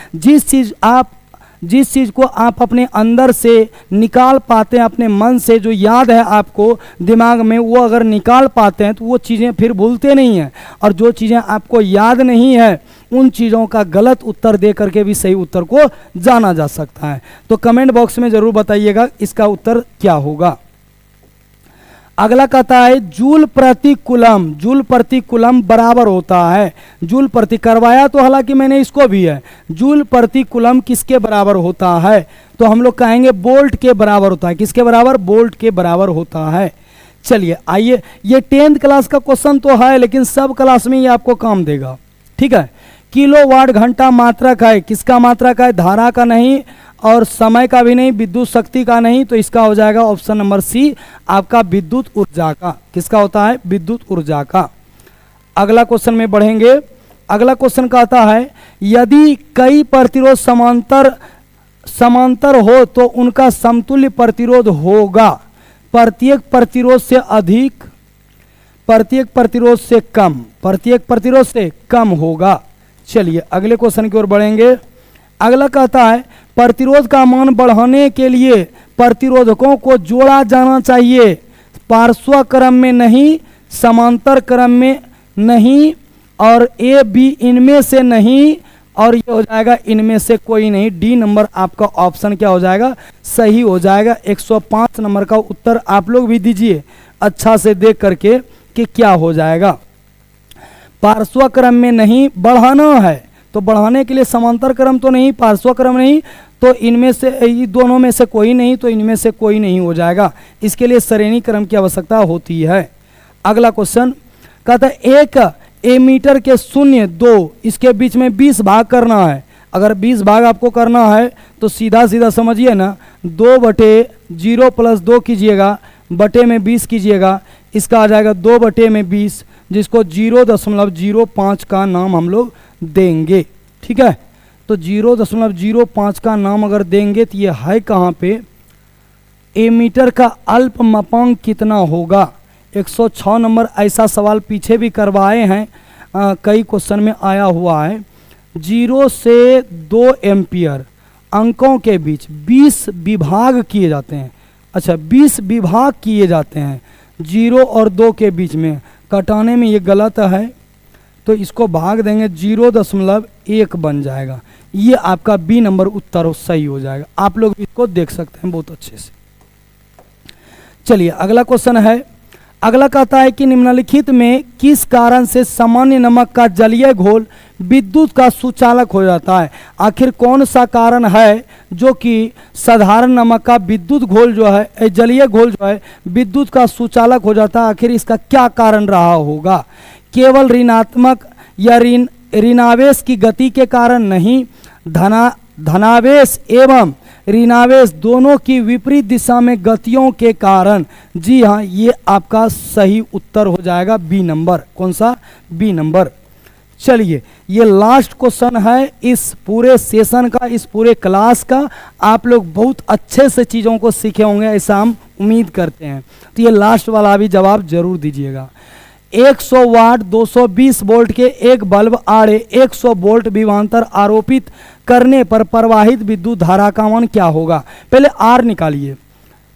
जिस चीज़ को आप अपने अंदर से निकाल पाते हैं, अपने मन से जो याद है आपको दिमाग में, वो अगर निकाल पाते हैं तो वो चीज़ें फिर भूलते नहीं हैं। और जो चीज़ें आपको याद नहीं है उन चीज़ों का गलत उत्तर दे करके भी सही उत्तर को जाना जा सकता है। तो कमेंट बॉक्स में ज़रूर बताइएगा इसका उत्तर क्या होगा। अगला कहता है जूल प्रति कूलम बराबर होता है। जूल प्रति करवाया तो हालांकि मैंने इसको भी है। जूल प्रति कूलम किसके बराबर होता है, तो हम लोग कहेंगे वोल्ट के बराबर होता है। किसके बराबर, वोल्ट के बराबर होता है। चलिए आइए, ये 10th क्लास का क्वेश्चन तो है लेकिन सब क्लास में ये आपको काम देगा। ठीक है, किलोवाट घंटा मात्रक है। किसका मात्रक है, धारा का नहीं, और समय का भी नहीं, विद्युत शक्ति का नहीं, तो इसका हो जाएगा ऑप्शन नंबर सी आपका विद्युत ऊर्जा का। किसका होता है? विद्युत ऊर्जा का। अगला क्वेश्चन में बढ़ेंगे। अगला क्वेश्चन कहता है यदि कई प्रतिरोध समांतर हो तो उनका समतुल्य प्रतिरोध होगा प्रत्येक प्रतिरोध से अधिक, प्रत्येक प्रतिरोध से कम, प्रत्येक प्रतिरोध से कम होगा। चलिए अगले क्वेश्चन की ओर बढ़ेंगे। अगला कहता है प्रतिरोध का मान बढ़ाने के लिए प्रतिरोधकों को जोड़ा जाना चाहिए, पार्श्व क्रम में नहीं, समांतर क्रम में नहीं, और ए बी इनमें से नहीं, और ये हो जाएगा इनमें से कोई नहीं। डी नंबर आपका ऑप्शन क्या हो जाएगा? सही हो जाएगा। 105 नंबर का उत्तर आप लोग भी दीजिए अच्छा से देख करके कि क्या हो जाएगा। पार्श्व क्रम में नहीं, बढ़ाना है तो बढ़ाने के लिए समांतर क्रम तो नहीं, पार्श्व क्रम नहीं, तो इनमें से दोनों में से कोई नहीं, तो इनमें से कोई नहीं हो जाएगा। इसके लिए श्रेणी क्रम की आवश्यकता होती है। अगला क्वेश्चन कहता है एक एमीटर के 0, 2 इसके बीच में 20 भाग करना है। अगर 20 भाग आपको करना है तो सीधा सीधा समझिए ना, 2/0 + 2 कीजिएगा, बटे में 20 कीजिएगा, इसका आ जाएगा 2/20, जिसको 0.05 का नाम हम लोग देंगे। ठीक है, तो 0.05 का नाम अगर देंगे तो ये है कहाँ पे? एमीटर का अल्पमापांक कितना होगा? 106 नंबर ऐसा सवाल पीछे भी करवाए हैं, कई क्वेश्चन में आया हुआ है। 0 से 2 एम्पियर अंकों के बीच 20 विभाग किए जाते हैं। अच्छा, 20 विभाग किए जाते हैं 0 और 2 के बीच में। कटाने में ये गलत है, तो इसको भाग देंगे, 0.1 बन जाएगा। ये आपका बी नंबर उत्तर सही हो जाएगा। आप लोग इसको देख सकते हैं बहुत अच्छे से। चलिए अगला क्वेश्चन है। अगला कहता है कि निम्नलिखित में किस कारण से सामान्य नमक का जलीय घोल विद्युत का सुचालक हो जाता है? आखिर कौन सा कारण है जो कि साधारण नमक का विद्युत घोल जो है, जलीय घोल जो है विद्युत का सुचालक हो जाता है? आखिर इसका क्या कारण रहा होगा? केवल ऋणात्मक या ऋणावेश की गति के कारण नहीं, धनावेश एवं ऋणावेश दोनों की विपरीत दिशा में गतियों के कारण। जी हाँ, ये आपका सही उत्तर हो जाएगा बी नंबर। कौन सा? B number. चलिए ये लास्ट क्वेश्चन है इस पूरे सेशन का, इस पूरे क्लास का। आप लोग बहुत अच्छे से चीज़ों को सीखे होंगे ऐसा हम उम्मीद करते हैं। तो ये लास्ट वाला भी जवाब जरूर दीजिएगा। 100 वाट 220 वोल्ट के एक बल्ब आड़े 100 वोल्ट विभवांतर आरोपित करने पर प्रवाहित विद्युत धारा का मान क्या होगा? पहले आर निकालिए,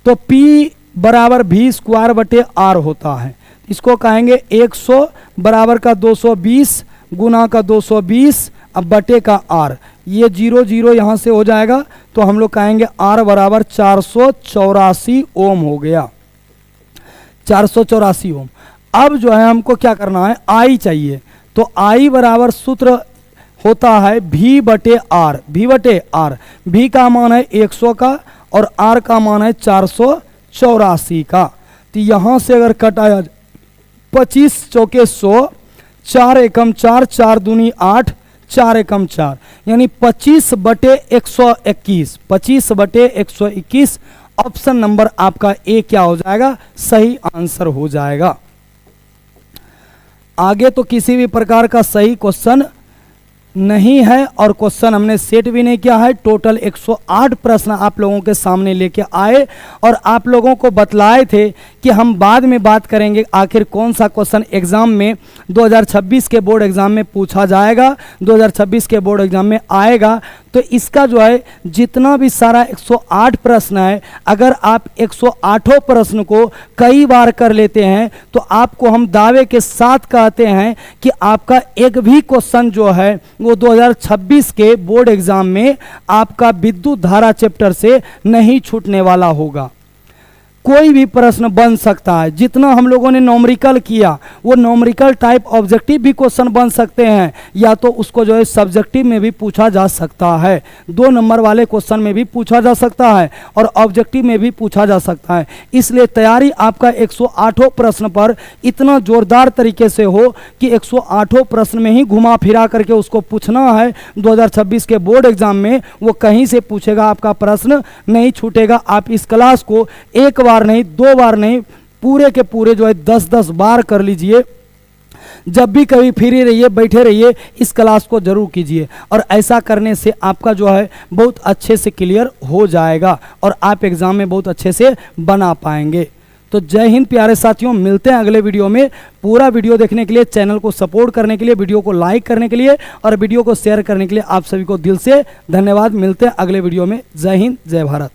तो P = V² R होता है। इसको कहेंगे 100 बराबर का 220 गुना का 220 अब बटे का R। ये 0 0 यहाँ से हो जाएगा, तो हम लोग कहेंगे R बराबर 484 ओम हो गया। 484 ओम। अब जो है हमको क्या करना है? I चाहिए, तो I बराबर सूत्र होता है V/R। V/R, V का मान है 100 का और R का मान है 484 का। तो यहाँ से अगर कटाया 25 चौके 100, 4 एकम 4, 4 दूनी 8, 4 एकम 4, यानी 25/121। 25/121 ऑप्शन नंबर आपका ए क्या हो जाएगा? सही आंसर हो जाएगा। आगे तो किसी भी प्रकार का सही क्वेश्चन नहीं है और क्वेश्चन हमने सेट भी नहीं किया है। टोटल 108 प्रश्न आप लोगों के सामने लेके आए और आप लोगों को बतलाए थे कि हम बाद में बात करेंगे आखिर कौन सा क्वेश्चन एग्जाम में 2026 के बोर्ड एग्जाम में पूछा जाएगा, 2026 के बोर्ड एग्जाम में आएगा। तो इसका जो है जितना भी सारा 108 प्रश्न है, अगर आप 108 प्रश्न को कई बार कर लेते हैं तो आपको हम दावे के साथ कहते हैं कि आपका एक भी क्वेश्चन जो है वो 2026 के बोर्ड एग्जाम में आपका विद्युत धारा चैप्टर से नहीं छूटने वाला होगा। कोई भी प्रश्न बन सकता है। जितना हम लोगों ने नॉमरिकल किया वो नॉमरिकल टाइप ऑब्जेक्टिव भी क्वेश्चन बन सकते हैं, या तो उसको जो है सब्जेक्टिव में भी पूछा जा सकता है, 2 नंबर वाले क्वेश्चन में भी पूछा जा सकता है और ऑब्जेक्टिव में भी पूछा जा सकता है। इसलिए तैयारी आपका 108 प्रश्न पर इतना जोरदार तरीके से हो कि 108 प्रश्न में ही घुमा फिरा करके उसको पूछना है। 2026 के बोर्ड एग्जाम में वो कहीं से पूछेगा, आपका प्रश्न नहीं छूटेगा। आप इस क्लास को एक बार नहीं, 2 बार नहीं, पूरे के पूरे जो है 10-10 बार कर लीजिए। जब भी कभी फ्री रहिए, बैठे रहिए, इस क्लास को जरूर कीजिए और ऐसा करने से आपका जो है बहुत अच्छे से क्लियर हो जाएगा और आप एग्जाम में बहुत अच्छे से बना पाएंगे। तो जय हिंद प्यारे साथियों, मिलते हैं अगले वीडियो में। पूरा वीडियो देखने के लिए, चैनल को सपोर्ट करने के लिए, वीडियो को लाइक करने के लिए और वीडियो को शेयर करने के लिए आप सभी को दिल से धन्यवाद। मिलते हैं अगले वीडियो में। जय हिंद, जय भारत।